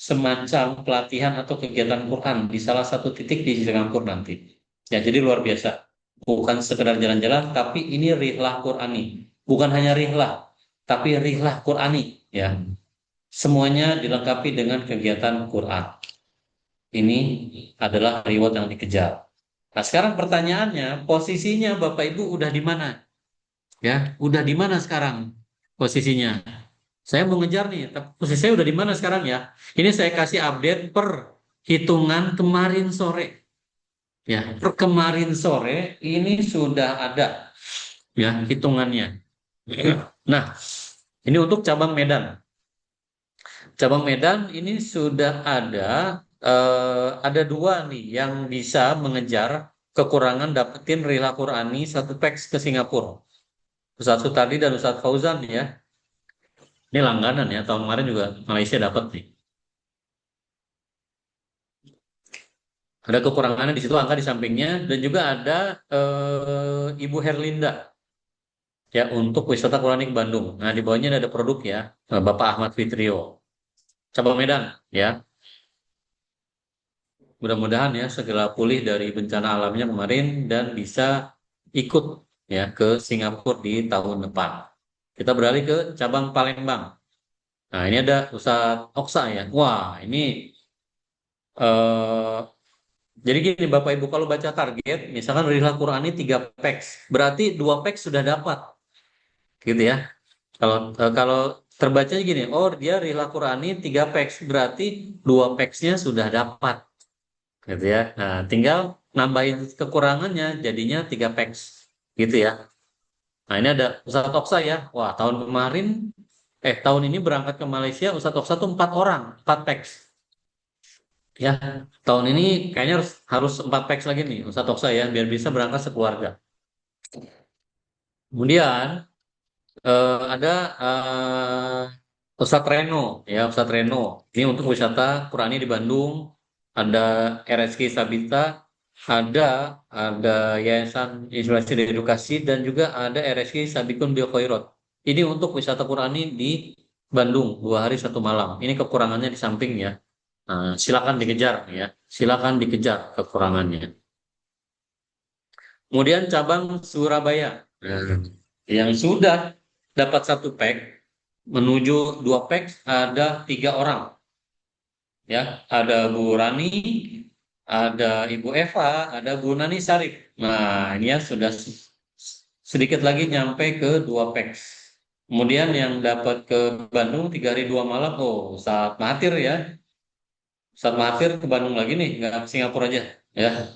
semacam pelatihan atau kegiatan Quran di salah satu titik di Singapura nanti. Ya, jadi luar biasa. bukan sekedar jalan-jalan, tapi ini rihlah Qur'ani. Bukan hanya rihlah, tapi rihlah Qur'ani, ya. Semuanya dilengkapi dengan kegiatan Quran. Ini adalah reward yang dikejar. Nah, sekarang pertanyaannya, posisinya Bapak Ibu udah di mana? Ya, udah di mana sekarang posisinya? Saya mau ngejar nih, tapi posisi saya udah di mana sekarang ya? Ini saya kasih update per hitungan kemarin sore. Ya, per kemarin sore ini sudah ada ya hitungannya. Nah, ini untuk cabang Medan. Cabang Medan ini sudah ada dua nih yang bisa mengejar kekurangan dapetin Rila Qurani satu peks ke Singapura. Ustadz Sutardi dan Ustadz Fauzan ya. Ini langganan ya, tahun kemarin juga Malaysia dapat nih. Ada kekurangannya di situ angka di sampingnya dan juga ada Ibu Herlinda ya untuk wisata Qurani ke Bandung. Nah, di bawahnya ada produk ya, Bapak Ahmad Fitrio. Cabang Medan ya. Mudah-mudahan ya segera pulih dari bencana alamnya kemarin dan bisa ikut ya ke Singapura di tahun depan. Kita beralih ke cabang Palembang. Nah, ini ada Ustadz Oksa ya. Wah, ini eh jadi gini Bapak Ibu kalau baca target, misalkan Rihla Qurani 3 peks, berarti 2 peks sudah dapat, gitu ya. Kalau terbacanya gini, oh dia Rihla Qurani 3 peks, berarti 2 peksnya sudah dapat, gitu ya. Nah, tinggal nambahin kekurangannya, jadinya 3 peks, gitu ya. Nah, ini ada Ustadz Oksa ya. Wah, tahun ini berangkat ke Malaysia, Ustadz Oksa tuh 4 orang, 4 peks. Ya, tahun ini kayaknya harus 4 packs lagi nih Ustadz Oksa ya, biar bisa berangkat sekeluarga. Kemudian ada Ustadz Reno ya, Ustadz Reno. Ini untuk wisata Qurani di Bandung. Ada RSK Sabita, ada Yayasan Inspirasi dan Edukasi dan juga ada RSK Sabikun Bil Khairat. Ini untuk wisata Qurani di Bandung 2 hari 1 malam. Ini kekurangannya di samping ya. Nah, silakan dikejar ya, silakan dikejar kekurangannya. Kemudian cabang Surabaya. Nah, yang sudah dapat 1 pack menuju 2 pack ada 3 orang. Ya, ada Bu Rani, ada Ibu Eva, ada Bu Nani Sarif. Nah, ini ya sudah sedikit lagi nyampe ke 2 pack. Kemudian yang dapat ke Bandung 3 hari 2 malam, oh saat Mahathir ya. Saat Mahathir ke Bandung lagi nih, nggak ke Singapura aja. Ya,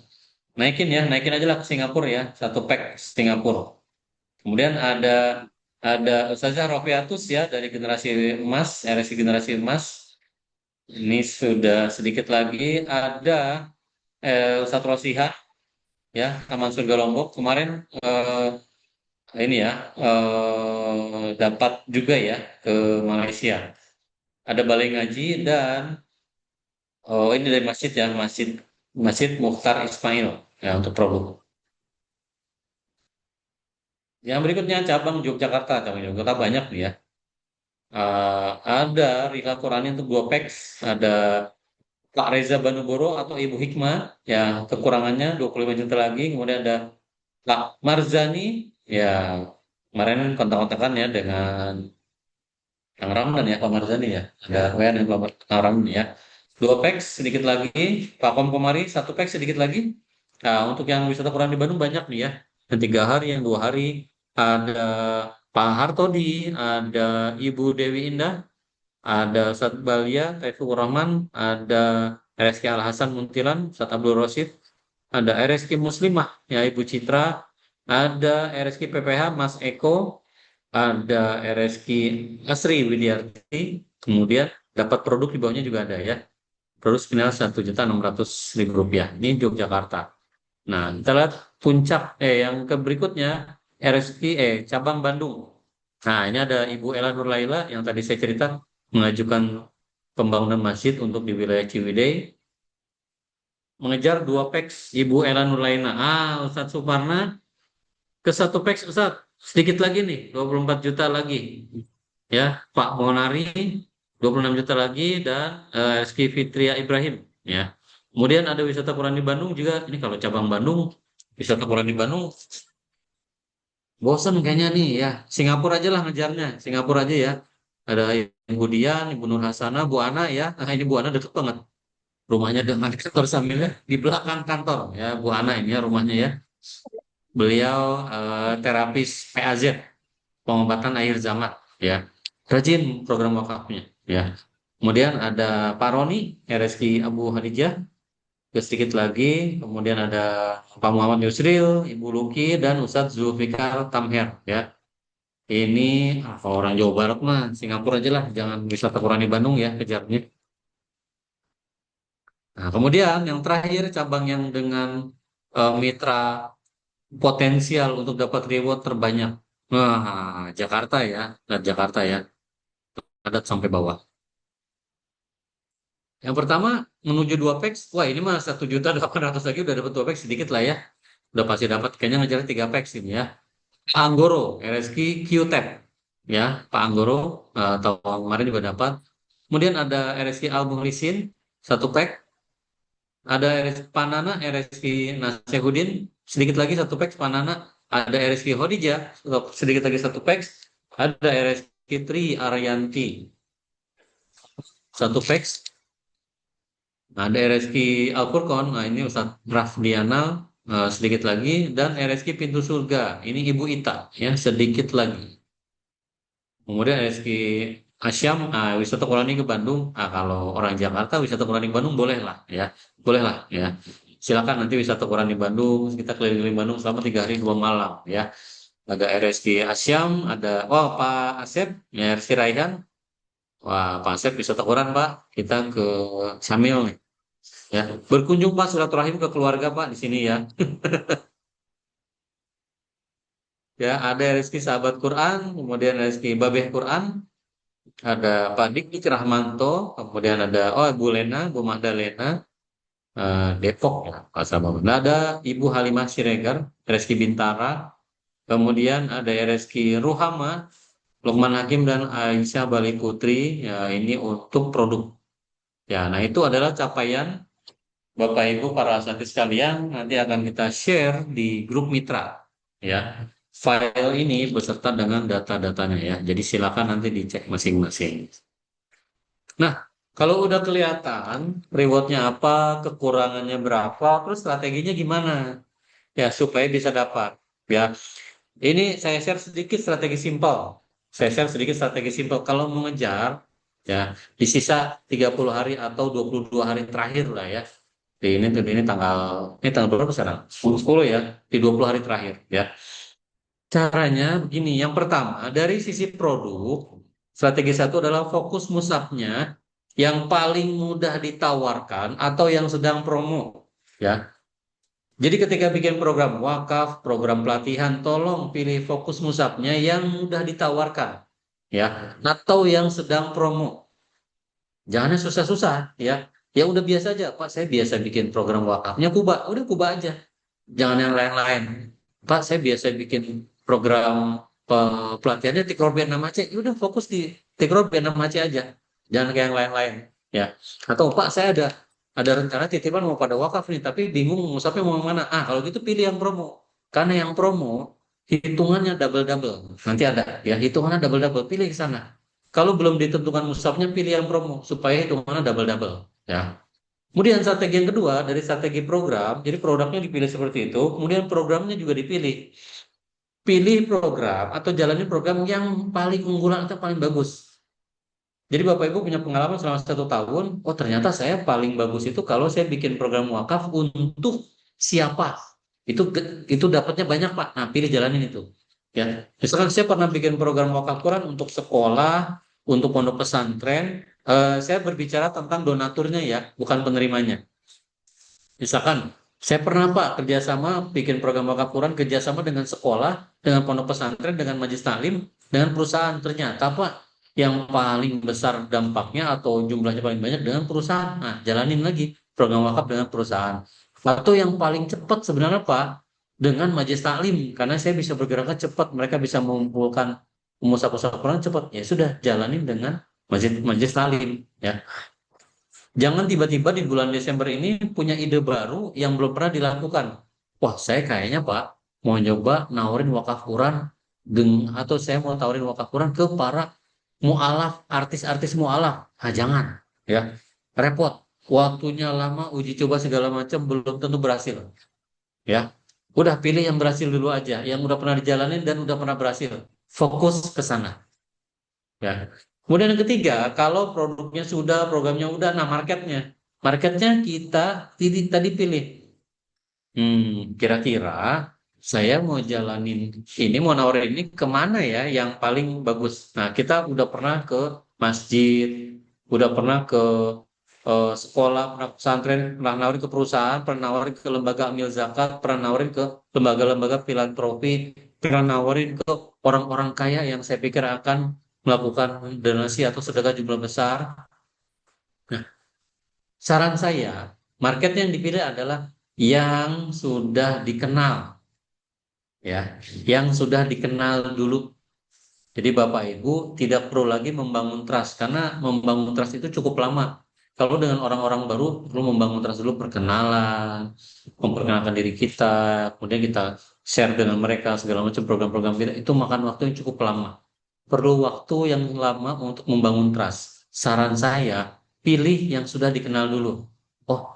naikin aja lah ke Singapura ya, 1 pack Singapura. Kemudian ada Ustazah Rofiatus ya dari generasi emas, RSI generasi emas. Ini sudah sedikit lagi ada Ustadz Rosihan ya Taman Surga Lombok kemarin ini ya dapat juga ya ke Malaysia. Ada Balai Ngaji dan ini dari masjid ya Masjid Mukhtar Ismail ya untuk produk. Yang berikutnya cabang Yogyakarta banyak nih ya. Ada Rila Qurani untuk 2 packs, ada Pak Reza Banuboro atau Ibu Hikmah yang kekurangannya 25 juta lagi, kemudian ada Pak Marzani ya kemarin kontak-kontakan ya dengan Kang Ramdan ya Pak Marzani ya, ada WN yang Kang Ramdan ya. 2 packs sedikit lagi, Pak Kom Komari 1 pack sedikit lagi. Nah, untuk yang wisata Quran di Bandung banyak nih ya. Yang 3 hari, yang 2 hari ada Pak Hartodi, ada Ibu Dewi Indah, ada Ustadz Balia, Taifur Rahman, ada RSK Al Hasan Muntilan, Ustadz Abdul Rosid, ada RSK Muslimah, ya Ibu Citra, ada RSK PPH Mas Eko, ada RSK Asri Widiarti, kemudian dapat produk di bawahnya juga ada ya, produk senilai Rp1.600.000. Ini Yogyakarta. Nah, kita lihat puncak yang ke berikutnya RSK cabang Bandung. Nah, ini ada Ibu Ella Nurlaila yang tadi saya cerita mengajukan pembangunan masjid untuk di wilayah Ciwidey. Mengejar 2 peks Ibu Ella Nurlaila. Ustadz Suparna ke 1 peks Ustadz. Sedikit lagi nih, 24 juta lagi. Ya, Pak Monari 26 juta lagi dan Rizky Fitria Ibrahim ya. Kemudian ada wisata Quran di Bandung juga. Ini kalau cabang Bandung wisata Quran di Bandung bosen kayaknya nih ya. Singapura aja lah ngejarnya. Singapura aja ya. Ada Ibu Dian, Ibu Nur Hasanah, Bu Ana ya. Nah ini Bu Ana deket banget. Rumahnya dengan kantor Samilnya di belakang kantor ya Bu Ana ini ya rumahnya ya. Beliau terapis PAZ, pengobatan akhir zaman ya. Rajin program wakafnya ya. Kemudian ada Pak Roni, RSI Abu Hadijah, sedikit lagi. Kemudian ada Pak Muhammad Yusril, Ibu Luki, dan Ustadz Zulfikar Tamher ya. Ini kalau orang Jawa Barat mah Singapura aja lah, jangan wisata Quran di Bandung ya kejarnya. Nah, kemudian yang terakhir cabang yang dengan mitra potensial untuk dapat reward terbanyak. Nah, Jakarta ya, nah, Jakarta ya, padat sampai bawah. Yang pertama menuju 2 peks, wah ini mah 1.800.000 lagi udah dapat 2 peks sedikit lah ya. Udah pasti dapat, kayaknya ngejar 3 peks ini ya. Pak Anggoro, RSQ QTEP ya, Pak Anggoro tahun kemarin juga dapat. Kemudian ada RSQ Al Muhlisin 1 pek, ada RSQ Panana, RSQ Nasehudin sedikit lagi 1 pek Panana, ada RSQ Hodijah sedikit lagi 1 pek, ada RSQ Tri Aryanti 1 pek, ada RSQ Al Furqon, nah ini Ustadz Rafdiana sedikit lagi, dan RSQ Pintu Surga ini Ibu Ita ya sedikit lagi. Kemudian RSQ Asyam, wisata Qurani ke Bandung. Kalau orang Jakarta wisata Qurani ke Bandung boleh lah ya, boleh lah ya. Silakan nanti wisata Qurani di Bandung, kita keliling-keliling Bandung selama 3 hari 2 malam ya. Ada RSQ Asyam, ada Pak Asep, ya RSQ Raihan. Wah Pak Asep wisata Quran Pak, kita ke Samil nih. Ya, berkunjung Pak silaturahim ke keluarga Pak di sini ya. Ya, ada RSQ Sahabat Quran, kemudian RSQ Babeh Quran, ada Pak Dik Rahmanto, kemudian ada Bu Lena, Bu Magdalena, Depok ya, Pak Sabah. Nah, ada Ibu Halimah Siregar, RSQ Bintara, kemudian ada RSQ Ruhama, Lukman Hakim dan Aisyah Bali Putri, ya ini untuk produk. Ya, nah itu adalah capaian Bapak Ibu para asatidz sekalian, nanti akan kita share di grup mitra ya. File ini beserta dengan data-datanya ya. Jadi silakan nanti dicek masing-masing. Nah, kalau udah kelihatan rewardnya apa, kekurangannya berapa, terus strateginya gimana? Ya, supaya bisa dapat. Ya, ini saya share sedikit strategi simpel. Saya share sedikit strategi simpel. Kalau mengejar, ya, di sisa 30 hari atau 22 hari terakhir lah ya. Ini tanggal berapa sekarang? 10 ya, di 20 hari terakhir ya. Caranya begini, yang pertama dari sisi produk, strategi satu adalah fokus musabnya yang paling mudah ditawarkan atau yang sedang promo ya. Jadi ketika bikin program wakaf, program pelatihan, tolong pilih fokus musabnya yang mudah ditawarkan ya, atau yang sedang promo. Jangan yang susah-susah ya. Ya udah biasa aja, Pak. Saya biasa bikin program wakafnya Kuba, udah Kuba aja. Jangan yang lain-lain. Pak, saya biasa bikin program pelatihannya Tikrobian nama C. Ya udah fokus di Tikrobian nama C aja. Jangan kayak yang lain-lain. Ya. Atau Pak, saya ada rencana titipan mau pada wakaf nih, tapi bingung musafnya mau yang mana. Kalau gitu pilih yang promo. Karena yang promo hitungannya double-double. Nanti ada ya, hitungannya double-double. Pilih ke sana. Kalau belum ditentukan musafnya, pilih yang promo supaya hitungannya double-double. Ya. Kemudian strategi yang kedua dari strategi program, jadi produknya dipilih seperti itu, kemudian programnya juga dipilih. Pilih program atau jalani program yang paling unggulan atau paling bagus. Jadi Bapak Ibu punya pengalaman selama 1 tahun, oh ternyata saya paling bagus itu kalau saya bikin program wakaf untuk siapa. Itu dapatnya banyak Pak. Nah pilih jalanin itu. Ya, misalkan saya pernah bikin program wakaf Quran untuk sekolah, untuk pondok pesantren. Saya berbicara tentang donaturnya ya, bukan penerimanya. Misalkan saya pernah Pak kerjasama bikin program wakaf Quran kerjasama dengan sekolah, dengan pondok pesantren, dengan majelis taklim, dengan perusahaan. Ternyata Pak yang paling besar dampaknya atau jumlahnya paling banyak dengan perusahaan. Nah, jalanin lagi program wakaf dengan perusahaan. Atau yang paling cepat sebenarnya Pak dengan majelis taklim karena saya bisa bergeraknya cepat, mereka bisa mengumpulkan mushaf-mushaf Quran cepat. Ya sudah jalanin dengan majelis taklim ya. Jangan tiba-tiba di bulan Desember ini punya ide baru yang belum pernah dilakukan. wah saya kayaknya Pak mau nyoba nawarin wakaf Quran atau saya mau tawarin wakaf Quran ke para mualaf, artis-artis mualaf. Ah, jangan, ya. Repot. Waktunya lama, uji coba segala macam belum tentu berhasil, ya. Udah pilih yang berhasil dulu aja, yang udah pernah dijalanin dan udah pernah berhasil. Fokus ke sana, ya. Kemudian yang ketiga, kalau produknya sudah, programnya udah, nah marketnya. Marketnya kita tadi pilih. Kira-kira saya mau jalanin ini, mau nawarin ini kemana ya yang paling bagus? Nah, kita udah pernah ke masjid, udah pernah ke sekolah, pernah ke pesantren, pernah nawarin ke perusahaan, pernah nawarin ke lembaga amil zakat, pernah nawarin ke lembaga-lembaga filantropi, pernah nawarin ke orang-orang kaya yang saya pikir akan melakukan donasi atau sedekah jumlah besar. Nah, saran saya, market yang dipilih adalah yang sudah dikenal, ya, yang sudah dikenal dulu. Jadi Bapak Ibu tidak perlu lagi membangun trust karena membangun trust itu cukup lama. Kalau dengan orang-orang baru perlu membangun trust dulu, perkenalan, memperkenalkan diri kita, kemudian kita share dengan mereka segala macam program-program kita, itu makan waktu yang cukup lama. Perlu waktu yang lama untuk membangun trust. Saran saya, pilih yang sudah dikenal dulu. Oh,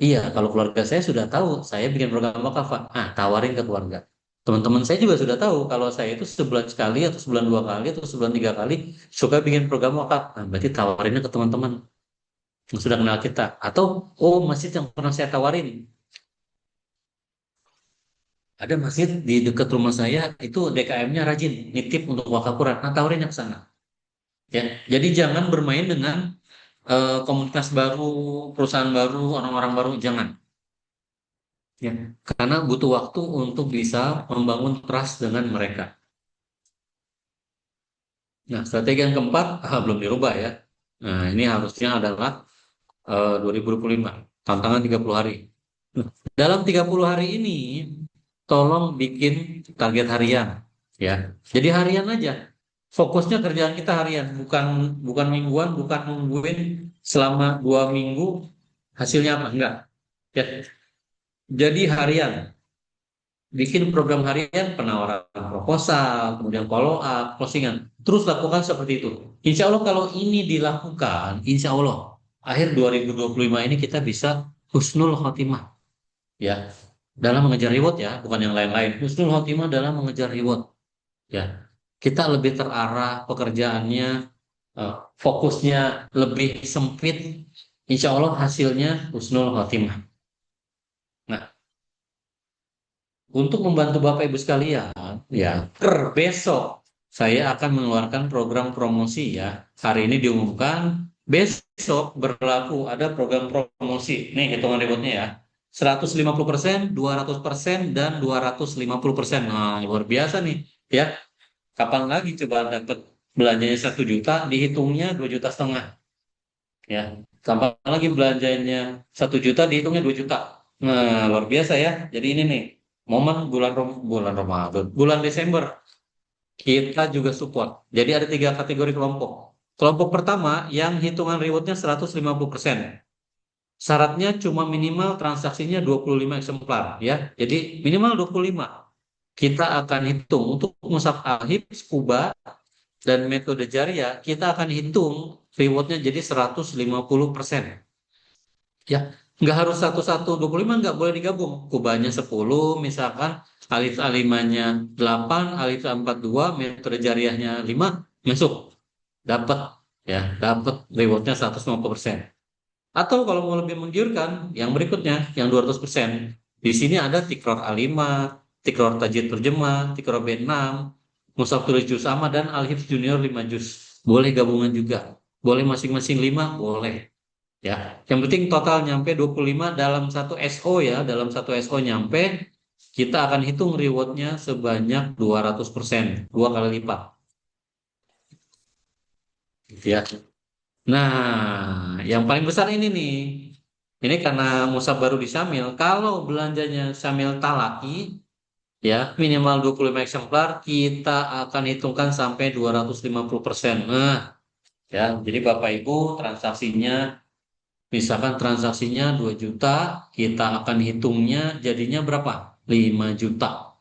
iya, kalau keluarga saya sudah tahu saya bikin program wakaf, Pak. Ah, tawarin ke keluarga. Teman-teman saya juga sudah tahu kalau saya itu sebulan sekali atau sebulan 2 kali atau sebulan 3 kali suka bikin program wakaf. Nah, berarti tawarinnya ke teman-teman yang sudah kenal kita. Atau, oh, masjid yang pernah saya tawarin. Ada masjid di dekat rumah saya itu DKM-nya rajin nitip untuk wakaf Quran. Nah, tawarinnya ke sana. Ya, jadi jangan bermain dengan komunitas baru, perusahaan baru, orang-orang baru, jangan. Ya, karena butuh waktu untuk bisa membangun trust dengan mereka. Nah, strategi yang keempat belum dirubah ya. Nah, ini harusnya adalah 2025, tantangan 30 hari. Nah, dalam 30 hari ini, tolong bikin target harian, ya. Jadi harian aja. Fokusnya kerjaan kita harian, bukan bukan mingguan, bukan nungguin selama 2 minggu hasilnya apa enggak. Ya, jadi harian. Bikin program harian, penawaran proposal, kemudian follow up, closingan. Terus lakukan seperti itu. Insya Allah kalau ini dilakukan, insya Allah akhir 2025 ini kita bisa husnul khotimah, ya, dalam mengejar reward, ya, bukan yang lain-lain. Husnul khotimah dalam mengejar reward, ya. Kita lebih terarah pekerjaannya, fokusnya lebih sempit. Insya Allah hasilnya husnul khotimah. Nah, untuk membantu Bapak Ibu sekalian, ya, besok saya akan mengeluarkan program promosi, ya. Hari ini diumumkan, besok berlaku ada program promosi. Nih hitungan rewardnya, ya. 150%, 200%, dan 250%. Nah, luar biasa nih, ya. Kapan lagi coba dapat belanjanya 1 juta, dihitungnya 2,5 juta, ya. Kapan lagi belanjanya 1 juta, dihitungnya 2 juta. Nah, luar biasa ya. Jadi ini nih, momen bulan Ramadan, bulan Desember kita juga support. Jadi ada 3 kategori kelompok. Kelompok pertama yang hitungan rewardnya 150%. Syaratnya cuma minimal transaksinya 25 eksemplar, ya. Jadi minimal 25. Kita akan hitung untuk Mushaf Al-Hifz, Kuba, dan metode Jariah, kita akan hitung rewardnya jadi 150%. Ya, nggak harus satu-satu 25, nggak boleh digabung. Kubahnya 10, misalkan alif alimanya 8, alif 42, metode jariahnya 5, masuk. Dapat, ya, dapat rewardnya 150%. Atau kalau mau lebih menggiurkan, yang berikutnya, yang 200%. Di sini ada Tikror A5, Tikror Tajid Terjemah, Tikror B6, Mushaf Tulis Juz Amma, dan Al-Hifz Junior 5 juz. Boleh gabungan juga. Boleh masing-masing 5, boleh. Ya, yang penting total nyampe 25 dalam satu SO, ya, dalam satu SO nyampe, kita akan hitung rewardnya sebanyak 200%, 2 kali lipat. Gitu ya. Nah, yang paling besar ini nih, ini karena Mushaf baru di Syamil, kalau belanjanya Syamil Talaki, ya, minimal 25 eksemplar, kita akan hitungkan sampai 250%. Nah, ya, jadi Bapak Ibu transaksinya, misalkan transaksinya 2 juta, kita akan hitungnya jadinya berapa? 5 juta.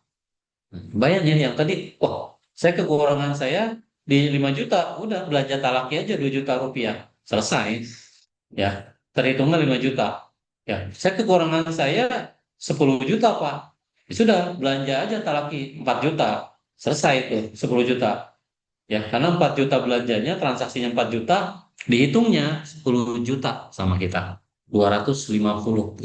Bayangin yang tadi, wah, saya di 5 juta, udah belanja talaki aja 2 juta rupiah. Selesai. Ya, terhitungnya 5 juta. Ya, kekurangan saya 10 juta, Pak. Ya sudah, belanja aja talaki 4 juta. Selesai itu, 10 juta. Ya, karena 4 juta belanjanya, transaksinya 4 juta, dihitungnya 10 juta sama kita. 250%.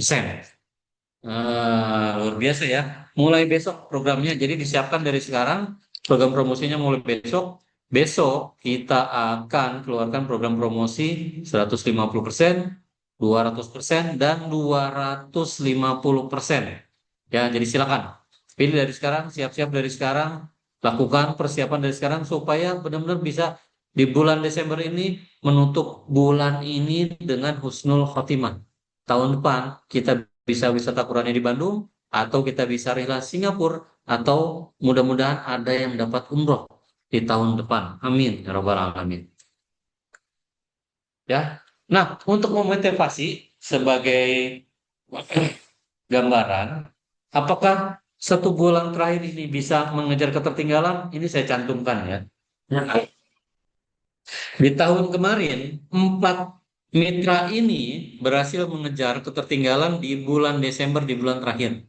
Luar biasa ya. Mulai besok programnya, jadi disiapkan dari sekarang, program promosinya mulai besok. Besok kita akan keluarkan program promosi 150%, 200%, dan 250%. Ya, jadi silakan. Pilih dari sekarang, siap-siap dari sekarang, lakukan persiapan dari sekarang supaya benar-benar bisa di bulan Desember ini menutup bulan ini dengan husnul khotimah. Tahun depan kita bisa wisata Qur'annya di Bandung, atau kita bisa rela Singapura, atau mudah-mudahan ada yang dapat umroh di tahun depan. Amin ya rabbal alamin. Ya. Nah, untuk memotivasi sebagai gambaran, apakah 1 bulan terakhir ini bisa mengejar ketertinggalan? Ini saya cantumkan ya. Nah, di tahun kemarin, 4 mitra ini berhasil mengejar ketertinggalan di bulan Desember, di bulan terakhir.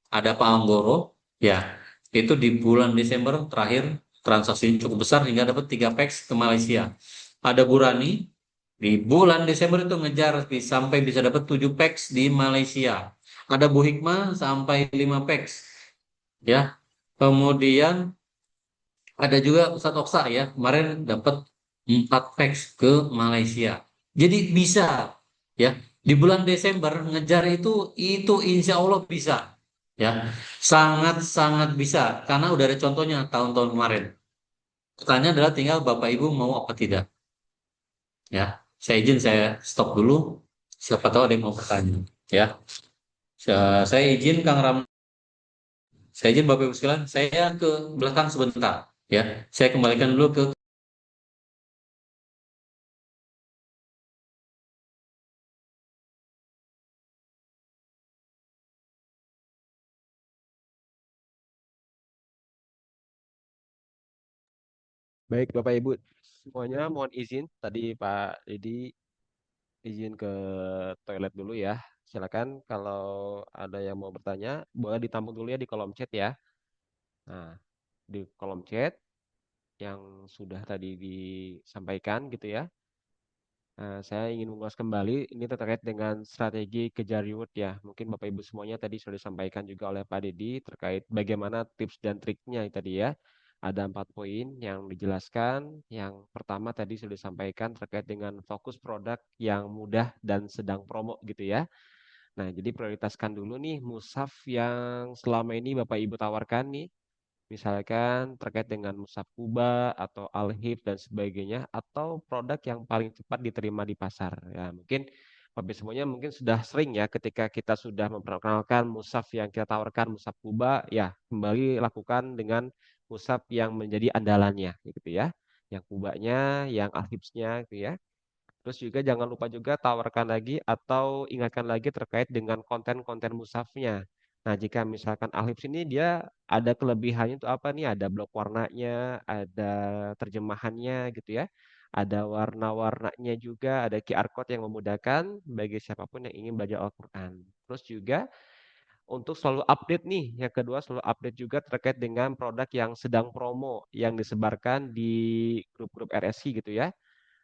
Ada Pak Anggoro, ya, itu di bulan Desember terakhir transaksi cukup besar hingga dapat 3 packs ke Malaysia. Ada Burani, di bulan Desember itu ngejar sampai bisa dapat 7 packs di Malaysia. Ada Bu Hikmah sampai 5 packs, ya. Kemudian ada juga Ustadz Oksa ya, kemarin dapat 4 packs ke Malaysia. Jadi bisa ya, di bulan Desember ngejar itu insya Allah bisa ya, sangat-sangat bisa karena udah ada contohnya tahun-tahun kemarin. Pertanyaan adalah tinggal Bapak Ibu mau apa tidak ya. Saya stop dulu. Siapa tahu ada yang mau bertanya ya. Saya izin Kang Ram, saya izin Bapak Ibu sekalian, saya ke belakang sebentar ya. Saya kembalikan dulu ke.
Baik Bapak Ibu semuanya, mohon izin tadi Pak Didi izin ke toilet dulu ya. Silakan kalau ada yang mau bertanya, boleh ditampung dulu ya di kolom chat ya. Nah, di kolom chat yang sudah tadi disampaikan gitu ya. Saya ingin mengulas kembali ini terkait dengan strategi kejar reward ya. Mungkin Bapak Ibu semuanya tadi sudah disampaikan juga oleh Pak Dedi terkait bagaimana tips dan triknya tadi ya. Ada 4 poin yang dijelaskan. Yang pertama tadi sudah disampaikan terkait dengan fokus produk yang mudah dan sedang promo gitu ya. Nah, jadi prioritaskan dulu nih mushaf yang selama ini Bapak Ibu tawarkan nih. Misalkan terkait dengan Musab Kuba atau Al-Hib dan sebagainya, atau produk yang paling cepat diterima di pasar. Ya, mungkin Bapak semuanya mungkin sudah sering ya ketika kita sudah memperkenalkan Musaf yang kita tawarkan Musab Kuba, ya kembali lakukan dengan Musaf yang menjadi andalannya gitu ya. Yang Kubanya, yang Al-Hibsnya gitu ya. Terus juga jangan lupa juga tawarkan lagi atau ingatkan lagi terkait dengan konten-konten musafnya. Nah, jika misalkan Alif sini dia ada kelebihannya itu apa nih? Ada blok warnanya, ada terjemahannya gitu ya. Ada warna-warnanya juga, ada QR code yang memudahkan bagi siapapun yang ingin belajar Al-Quran. Terus juga untuk selalu update nih, yang kedua selalu update juga terkait dengan produk yang sedang promo yang disebarkan di grup-grup RSI gitu ya.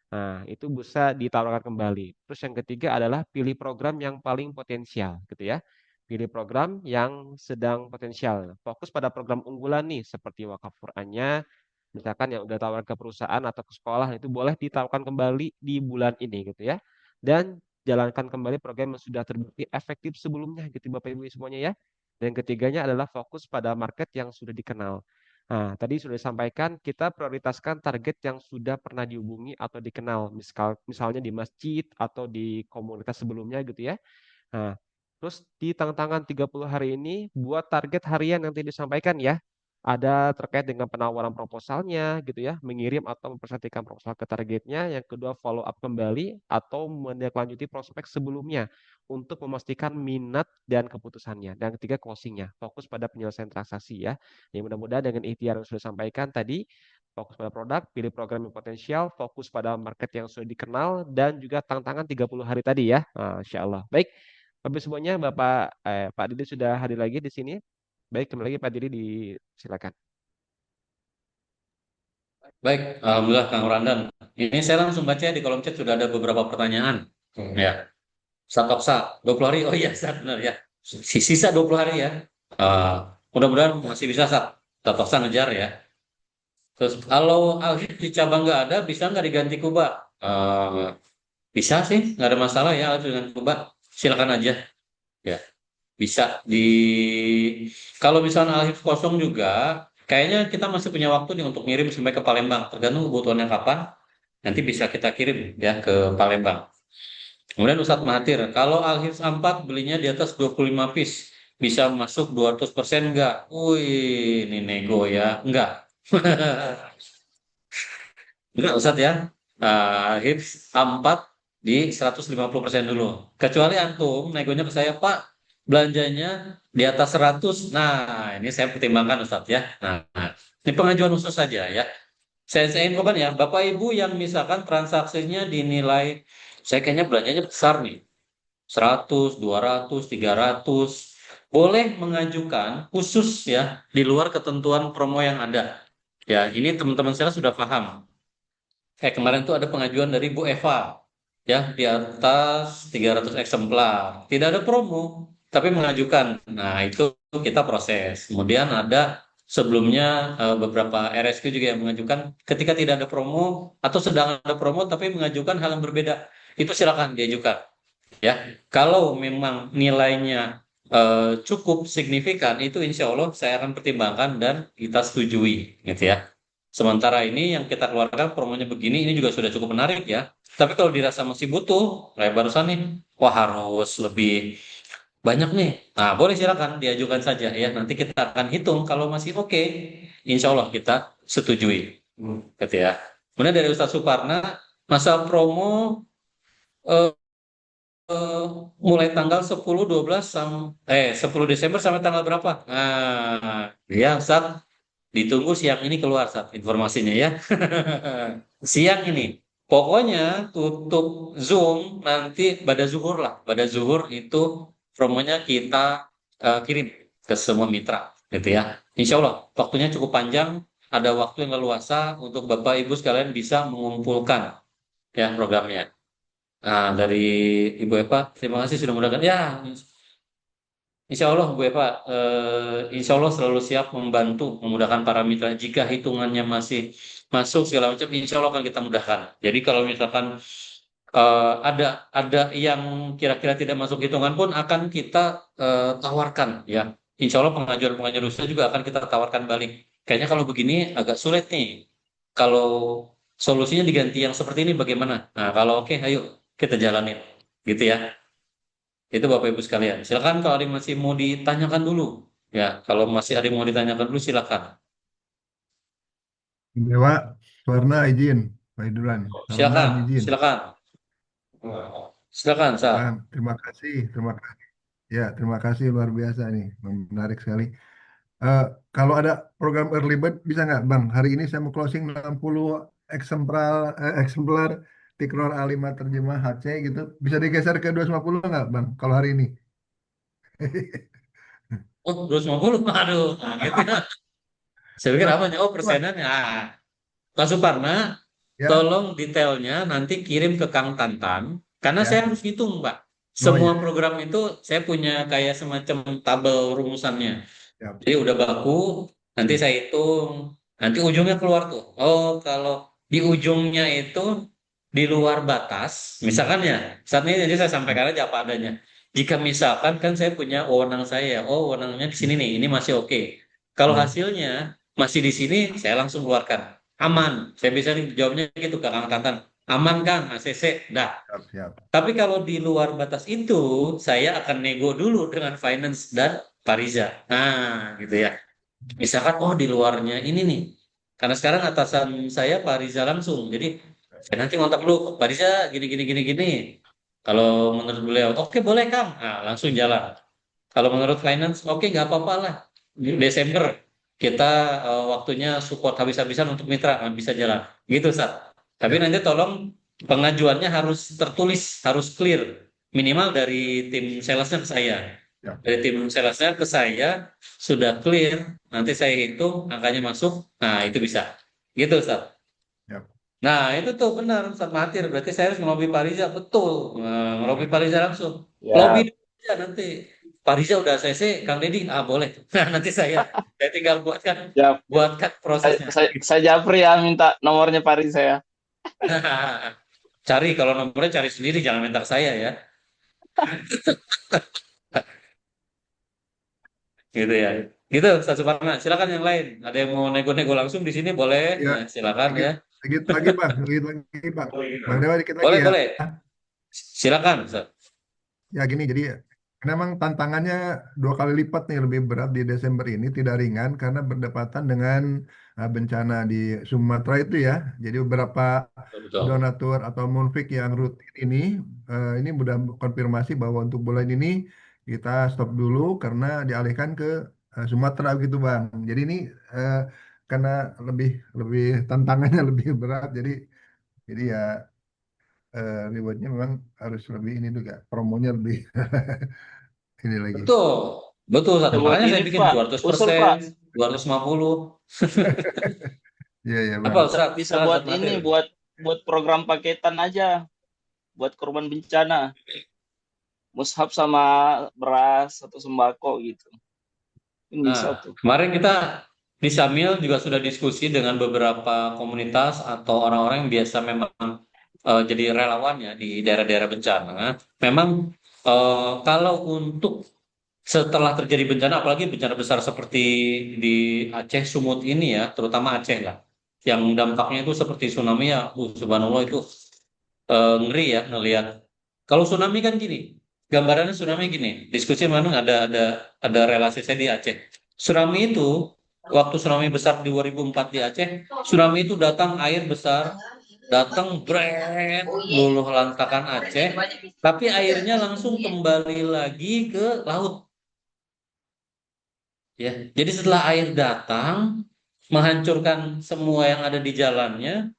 Nah, itu bisa ditawarkan kembali. Terus yang ketiga adalah pilih program yang paling potensial, gitu ya. Pilih program yang sedang potensial. Fokus pada program unggulan nih, seperti wakaf Qur'annya, misalkan yang udah tawaran ke perusahaan atau ke sekolah, itu boleh ditawarkan kembali di bulan ini, gitu ya. Dan jalankan kembali program yang sudah terbukti efektif sebelumnya, gitu Bapak Ibu semuanya ya. Dan ketiganya adalah fokus pada market yang sudah dikenal. Nah, tadi sudah disampaikan kita prioritaskan target yang sudah pernah dihubungi atau dikenal, misalnya di masjid atau di komunitas sebelumnya gitu ya. Nah, terus di tantangan 30 hari ini buat target harian yang tadi disampaikan ya. ada terkait dengan penawaran proposalnya gitu ya, mengirim atau mempresentasikan proposal ke targetnya. Yang kedua, follow up kembali atau menindaklanjuti prospek sebelumnya untuk memastikan minat dan keputusannya. Dan ketiga, closingnya, fokus pada penyelesaian transaksi ya. Yang mudah-mudahan dengan ikhtiar yang sudah sampaikan tadi, fokus pada produk, pilih program yang potensial, fokus pada market yang sudah dikenal, dan juga tantangan 30 hari tadi ya. Insya Allah. Baik, Bapak semuanya, Pak Didi sudah hadir lagi di sini. Baik, kembali lagi Pak Didi, silakan.
Baik, alhamdulillah Kang Randan. Ini saya langsung baca di kolom chat sudah ada beberapa pertanyaan. Ya, Satoksa 20 hari. Oh iya, Sat, benar ya. Sisa 20 hari ya. Eh, Mudah-mudahan masih bisa Satoksa ngejar ya. Terus kalau Alhif di cabang nggak ada, bisa nggak diganti Kuba? Eh, Bisa sih, nggak ada masalah ya Alhif dengan Kuba. Silakan aja. Ya, bisa di. Kalau misalnya Alhif kosong juga, kayaknya kita masih punya waktu nih untuk ngirim sampai ke Palembang. Tergantung kebutuhannya kapan. Nanti bisa kita kirim ya ke Palembang. Kemudian Ustadz Mahathir, kalau Alhif 4 belinya di atas 25 piece, bisa masuk 200% enggak? Wih, ini nego ya. Enggak. Enggak, Ustadz ya. Hits A4 di 150% dulu. Kecuali antum negonya ke saya, Pak, belanjanya di atas 100. Nah, ini saya pertimbangkan Ustadz ya. Nah, ini pengajuan khusus saja ya. Saya infokan ya, Bapak Ibu yang misalkan transaksinya dinilai, saya kayaknya belanjanya besar nih. 100, 200, 300. Boleh mengajukan khusus ya, di luar ketentuan promo yang ada. Ya, ini teman-teman saya sudah paham. Kemarin tuh ada pengajuan dari Bu Eva ya di atas 300 eksemplar. Tidak ada promo, tapi mengajukan. Nah, itu kita proses. Kemudian ada sebelumnya beberapa RSQ juga yang mengajukan ketika tidak ada promo atau sedang ada promo tapi mengajukan hal yang berbeda. Itu silakan diajukan ya. Kalau memang nilainya cukup signifikan, itu insya Allah saya akan pertimbangkan dan kita setujui gitu ya. Sementara ini yang kita keluarkan promonya begini, ini juga sudah cukup menarik ya. Tapi kalau dirasa masih butuh, kayak barusan nih, wah harus lebih banyak nih. Nah, boleh silakan diajukan saja ya. Nanti kita akan hitung kalau masih oke, insya Allah kita setujui. Gitu ya. Kemudian dari Ustadz Suparna, masa promo eh, mulai tanggal 10 12 10 Desember sampai tanggal berapa? Nah, ya Ustadz, ditunggu siang ini keluar Ustadz informasinya ya. Siang ini. Pokoknya tutup Zoom nanti pada zuhur lah. Pada zuhur itu promonya kita kirim ke semua mitra gitu ya. Insya Allah waktunya cukup panjang. Ada waktu yang leluasa untuk Bapak Ibu sekalian bisa mengumpulkan ya programnya. Nah, dari Ibu Eva, terima kasih sudah mudahkan. Ya, Insya Allah Bu Eva, Insya Allah selalu siap membantu, memudahkan para mitra. Jika hitungannya masih masuk segala macam, Insya Allah akan kita mudahkan. Jadi kalau misalkan ada yang kira-kira tidak masuk hitungan pun akan kita tawarkan ya. Insya Allah pengajuan-pengajuan usaha juga akan kita tawarkan balik. Kayaknya kalau begini agak sulit nih. Kalau solusinya diganti yang seperti ini bagaimana? Nah, kalau oke, ayo kita jalanin. Gitu ya. Itu Bapak Ibu sekalian. Silakan kalau ada yang masih mau ditanyakan dulu. Ya, kalau masih ada yang mau ditanyakan dulu silakan.
Dewa, Warna izin, Pak Idulan.
Silakan,
Ramdan izin.
silakan. Silakan, Sa.
Bang, terima kasih, terima kasih. Ya, terima kasih luar biasa nih, menarik sekali. Eh, Kalau ada program early bird bisa nggak, Bang? Hari ini saya mau closing 60 eksemplar Tikror A5 terjemah HC gitu. Bisa digeser ke 250 nggak, Bang? Kalau hari ini?
Oh, 250. Aduh, gitu ya. Saya pikir apa nih? Oh,
Wah,
persenannya. Pak Suparna,
ya,
tolong detailnya nanti kirim ke Kang Tantan. Karena saya
ya.
harus hitung, Pak.
Oh
Semua
ya,
program itu saya punya kayak semacam tabel rumusannya.
ya.
Jadi udah baku, nanti saya hitung. Nanti ujungnya keluar tuh. Oh, kalau di ujungnya itu di luar batas, misalkan ya, saat ini jadi saya sampaikan aja apa adanya. Jika misalkan kan saya punya wewenang saya, oh wewenangnya di sini nih, ini masih oke. Kalau
Ya,
hasilnya masih di sini, saya langsung keluarkan. Aman, saya bisa nih jawabnya gitu ke Kang Tantan. Aman Kang, ACC, dah.
siap, siap.
Tapi kalau di luar batas itu, saya akan nego dulu dengan finance dan Pak Riza. Nah, gitu ya. Misalkan, oh di luarnya ini nih. Karena sekarang atasan saya Pak Riza langsung. Jadi saya nanti ngontak dulu, Pak Riza gini gini gini gini. Kalau menurut beliau, oke boleh Kang. Nah, langsung jalan. Kalau menurut finance, oke nggak apa-apa lah. Di Desember kita waktunya support habis-habisan untuk mitra, nah, bisa jalan. Gitu, Sat. Tapi
Ya,
nanti tolong pengajuannya harus tertulis, harus clear. Minimal dari tim salesnya ke saya.
ya,
Dari tim salesnya ke saya sudah clear. Nanti saya hitung angkanya masuk. Nah, itu bisa. Gitu, Sat.
ya.
Nah, itu tuh benar, Ustaz Mahathir. Berarti saya harus ngelobi Pak Riza, betul. Nah, ngelobi Pak Riza langsung. Lobby
Ya,
aja nanti. Pak Riza udah CC, Kang Deddy, boleh. Nah, nanti saya tinggal
ya.
buatkan prosesnya.
Saya Japri ya minta nomornya Paris saya.
Cari, kalau nomornya cari sendiri, jangan minta ke saya ya. Gitu ya. Gitu, Ustaz Suparna. Silakan yang lain. Ada yang mau nego-nego langsung di sini, boleh.
Ya,
Nah, silakan
dikit,
ya.
dikit lagi Bang, dikit lagi Bang. Bang Dewa dikit lagi
Boleh,
ya.
boleh. Silakan, Ustaz.
Ya gini, jadi memang tantangannya dua kali lipat nih lebih berat di Desember ini, tidak ringan karena berdepatan dengan bencana di Sumatera itu ya. Jadi beberapa
Betul.
donatur atau munfik yang rutin ini mudah konfirmasi bahwa untuk bulan ini kita stop dulu karena dialihkan ke Sumatera gitu Bang. Jadi ini eh, karena lebih lebih tantangannya lebih berat, jadi ya rewardnya memang harus lebih ini juga, promonya lebih ini lagi.
Betul. Betul, Ustaz.
Ya, buat
Makanya saya
ini
bikin
Pak, usul
200%,
Pak,
250.
Iya, iya
Apa,
Bang.
Ustaz?
bisa
Silakan,
buat
Ustaz
ini,
Mahathir.
buat program paketan aja, buat korban bencana, mushaf sama beras atau sembako gitu. Ini bisa
Nah,
tuh.
kemarin kita di Samil juga sudah diskusi dengan beberapa komunitas atau orang-orang yang biasa memang jadi relawan ya di daerah-daerah bencana. Memang kalau untuk setelah terjadi bencana, apalagi bencana besar seperti di Aceh Sumut ini ya, terutama Aceh lah, yang dampaknya itu seperti tsunami ya, subhanallah itu ngeri ya ngelihat. Kalau tsunami kan gini, gambarannya tsunami gini. Diskusi mana ada relasi saya di Aceh. Tsunami itu waktu tsunami besar di 2004 di Aceh, tsunami itu datang air besar, datang bret luluh lantakan Aceh, tapi airnya langsung kembali lagi ke laut ya. Jadi setelah air datang menghancurkan semua yang ada di jalannya,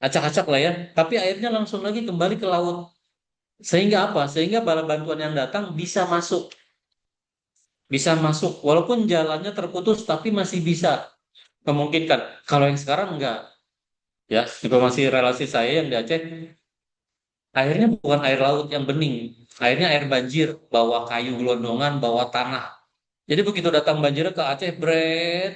acak-acak lah ya, tapi airnya langsung lagi kembali ke laut. Sehingga apa? Sehingga bala bantuan yang datang bisa masuk, walaupun jalannya terputus, tapi masih bisa memungkinkan. Kalau yang sekarang enggak, ya informasi relasi saya yang di Aceh, airnya bukan air laut yang bening, airnya air banjir, bawa kayu gelondongan, bawa tanah. Jadi begitu datang banjir ke Aceh, bret,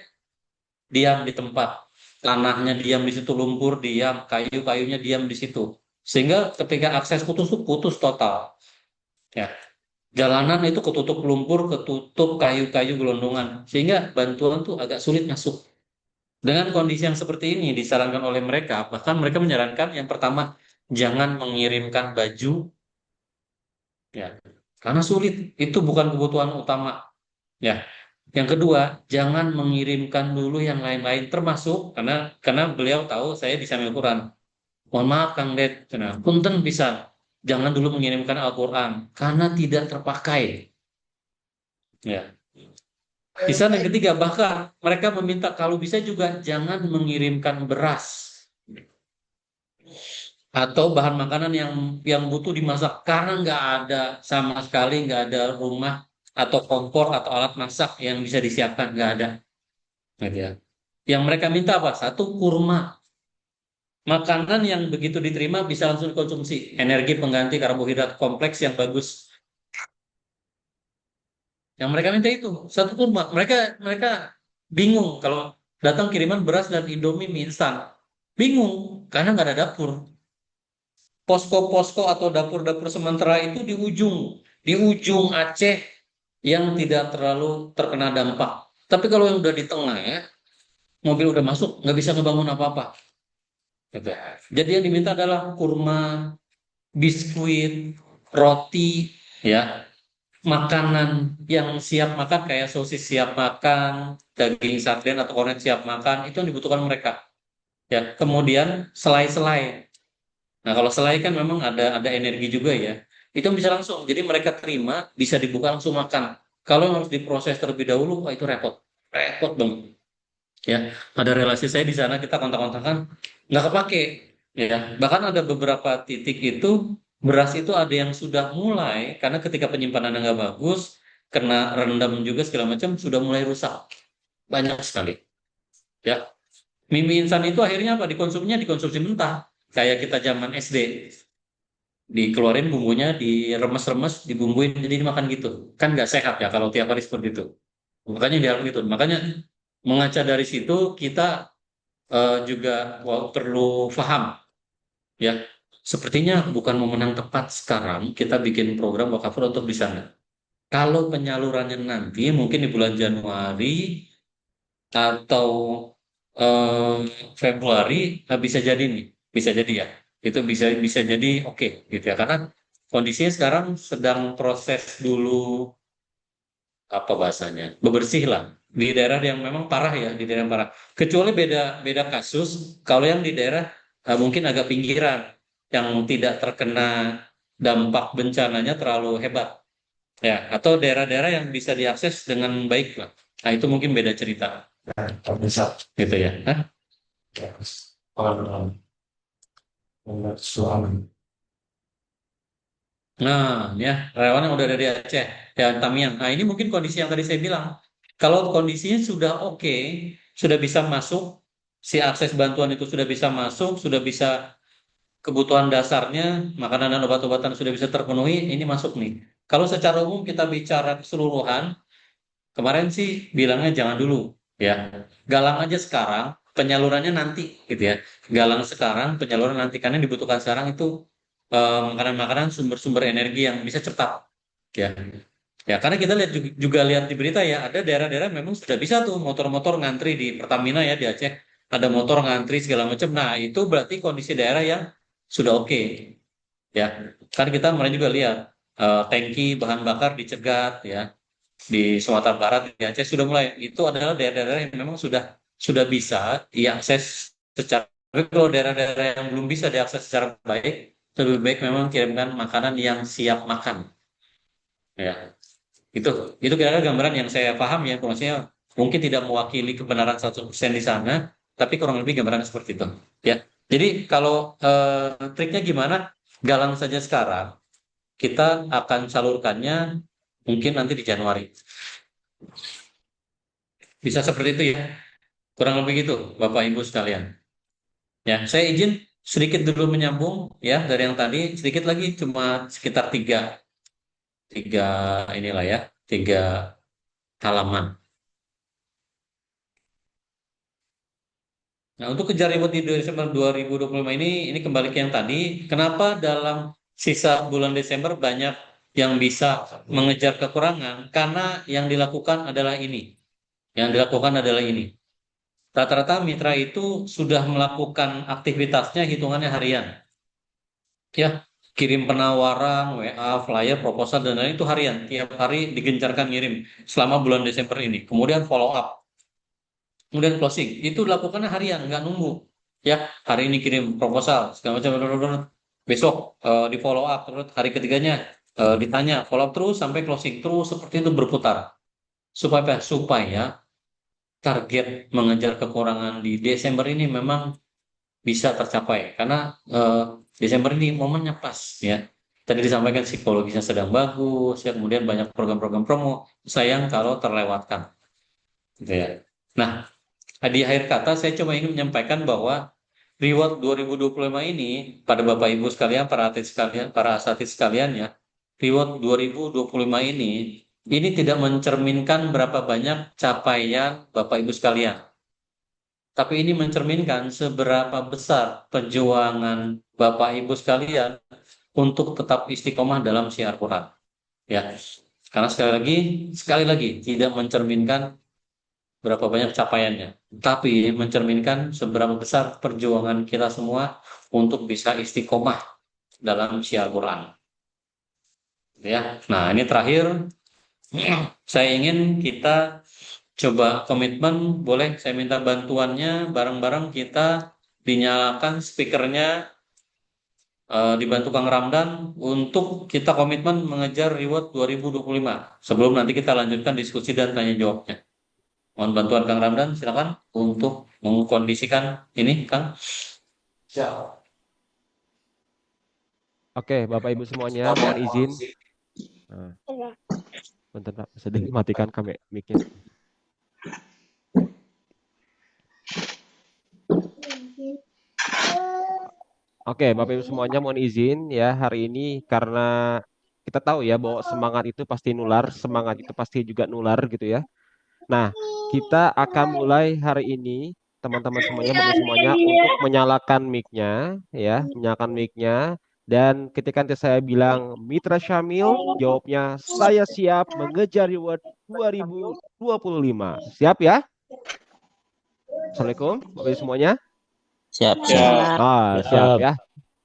diam di tempat, tanahnya diam di situ, lumpur diam, kayu-kayunya diam di situ. Sehingga ketika akses putus tuh putus total. Ya, jalanan itu ketutup lumpur, ketutup kayu-kayu gelondongan, sehingga bantuan tuh agak sulit masuk. Dengan kondisi yang seperti ini disarankan oleh mereka, bahkan mereka menyarankan yang pertama, jangan mengirimkan baju, ya, karena sulit. Itu bukan kebutuhan utama, ya. Yang kedua, jangan mengirimkan dulu yang lain-lain, termasuk karena beliau tahu saya bisa Quran. Mohon maaf Kang Ded, nah, punten bisa. Jangan dulu mengirimkan Al-Quran karena tidak terpakai. Ya. Kisah yang ketiga, bahkan mereka meminta kalau bisa juga jangan mengirimkan beras atau bahan makanan yang butuh dimasak karena nggak ada sama sekali nggak ada rumah atau kompor atau alat masak yang bisa disiapkan nggak ada. Gitu ya. Yang mereka minta apa? Satu kurma, makanan yang begitu diterima bisa langsung dikonsumsi, energi pengganti karbohidrat kompleks yang bagus. Yang mereka minta itu satu kurma. Mereka bingung kalau datang kiriman beras dan Indomie mie instan. Bingung karena nggak ada dapur. Posko-posko atau dapur-dapur sementara itu di ujung Aceh yang tidak terlalu terkena dampak. Tapi kalau yang udah di tengah ya, mobil udah masuk nggak bisa ngebangun apa-apa. Gitu. Jadi yang diminta adalah kurma, biskuit, roti, ya, makanan yang siap makan kayak sosis siap makan, daging sarden atau kornet siap makan itu yang dibutuhkan mereka. Ya, kemudian selai-selai. Nah, kalau selai kan memang ada energi juga ya. Itu bisa langsung. Jadi mereka terima, bisa dibuka langsung makan. Kalau yang harus diproses terlebih dahulu, wah itu repot. Repot banget. Ya, ada relasi saya di sana kita kontak-kontakan nggak kepake. Ya, bahkan ada beberapa titik itu beras itu ada yang sudah mulai karena ketika penyimpanan nggak bagus, kena rendam juga segala macam sudah mulai rusak. Banyak sekali. Ya, mie instan itu akhirnya apa? Dikonsumsi mentah. Kayak kita zaman SD. Dikeluarin bumbunya, diremes-remes, dibumbuin, jadi dimakan gitu. Kan nggak sehat ya kalau tiap hari seperti itu. Makanya dia gitu. Makanya mengaca dari situ kita juga perlu paham ya. Sepertinya bukan momen yang tepat sekarang kita bikin program wakafur untuk di sana. Kalau penyalurannya nanti mungkin di bulan Januari atau eh, Februari bisa jadi nih, bisa jadi ya. Itu bisa bisa jadi oke gitu ya karena kondisinya sekarang sedang proses dulu apa bahasanya bebersih lah di daerah yang memang parah ya di daerah yang parah. Kecuali beda beda kasus kalau yang di daerah mungkin agak pinggiran yang tidak terkena dampak bencananya terlalu hebat ya atau daerah-daerah yang bisa diakses dengan baik lah. Nah itu mungkin beda cerita. Nah, bisa gitu ya. Hah? Nah, ya, relawan yang udah dari Aceh, ya Tamiang. Nah, ini mungkin kondisi yang tadi saya bilang. Kalau kondisinya sudah oke, sudah bisa masuk, si akses bantuan itu sudah bisa masuk, sudah bisa kebutuhan dasarnya, makanan dan obat-obatan sudah bisa terpenuhi, ini masuk nih. Kalau secara umum kita bicara keseluruhan, kemarin sih bilangnya jangan dulu, ya. Galang aja sekarang, penyalurannya nanti, gitu ya. Galang sekarang, penyaluran nanti, karena yang dibutuhkan sekarang itu makanan-makanan sumber-sumber energi yang bisa cepat, ya. Ya, karena kita lihat juga lihat di berita ya, ada daerah-daerah memang sudah bisa tuh motor-motor ngantri di Pertamina ya di Aceh, ada motor ngantri segala macam. Nah, itu berarti kondisi daerah yang sudah oke, ya. Kan kita kemarin juga lihat tangki bahan bakar dicegat ya di Sumatera Barat di Aceh sudah mulai. Itu adalah daerah-daerah yang memang sudah bisa diakses secara. Tapi kalau daerah-daerah yang belum bisa diakses secara baik, lebih baik memang kirimkan makanan yang siap makan. Ya, itu itu kira-kira gambaran yang saya paham ya, maksudnya mungkin tidak mewakili kebenaran 100% di sana, tapi kurang lebih gambaran seperti itu. Ya, jadi kalau triknya gimana? Galang saja sekarang, kita akan salurkannya mungkin nanti di Januari. Bisa seperti itu ya, kurang lebih gitu, Bapak Ibu sekalian. Ya, saya izin sedikit dulu menyambung ya dari yang tadi, sedikit lagi cuma sekitar tiga, tiga inilah ya, tiga halaman. Nah, untuk kejar ribut di Desember 2025 ini kembali ke yang tadi. Kenapa dalam sisa bulan Desember banyak yang bisa mengejar kekurangan? Karena yang dilakukan adalah ini. Yang dilakukan adalah ini. Rata-rata mitra itu sudah melakukan aktivitasnya hitungannya harian. Ya, kirim penawaran, WA, flyer, proposal, dan lain-lain itu harian. Tiap hari digencarkan ngirim selama bulan Desember ini. Kemudian follow up. Kemudian closing. Itu dilakukannya harian, nggak nunggu. Ya, hari ini kirim proposal, segala macam. Besok di follow up, terus hari ketiganya ditanya, follow up terus sampai closing. Terus seperti itu berputar. Supaya apa? Supaya target mengejar kekurangan di Desember ini memang bisa tercapai. Karena Desember ini momennya pas, ya. Tadi disampaikan psikologisnya sedang bagus, ya, kemudian banyak program-program promo. Sayang kalau terlewatkan. Gitu ya. Nah, di akhir kata saya cuma ingin menyampaikan bahwa reward 2025 ini pada Bapak Ibu sekalian, para atlet sekalian, para asatid sekalian ya, reward 2025 ini tidak mencerminkan berapa banyak capaian Bapak Ibu sekalian. Tapi ini mencerminkan seberapa besar perjuangan Bapak Ibu sekalian untuk tetap istiqomah dalam syiar Quran. Ya, karena sekali lagi tidak mencerminkan berapa banyak capaiannya, tapi mencerminkan seberapa besar perjuangan kita semua untuk bisa istiqomah dalam syiar Quran. Ya, nah ini terakhir Saya ingin kita coba komitmen, boleh saya minta bantuannya bareng-bareng kita dinyalakan speakernya, dibantu Kang Ramdan untuk kita komitmen mengejar reward 2025 sebelum nanti kita lanjutkan diskusi dan tanya jawabnya. Mohon bantuan Kang Ramdan, silakan untuk mengkondisikan ini, Kang. Siap.
Oke, Bapak Ibu semuanya, mohon izin. Nah, bentar Pak, bisa dimatikan mic-nya. Oke, Bapak Ibu semuanya mohon izin ya hari ini karena kita tahu ya bahwa semangat itu pasti nular, semangat itu pasti juga nular gitu ya. Nah, kita akan mulai hari ini teman-teman semuanya, Bapak Ibu semuanya untuk menyalakan mic-nya ya, menyalakan mic-nya dan ketika nanti saya bilang Mitra Syamil, jawabnya saya siap mengejar reward 2025. Siap ya? Assalamualaikum Bapak Ibu semuanya.
Siap,
Ya,
siap.
Siap ya.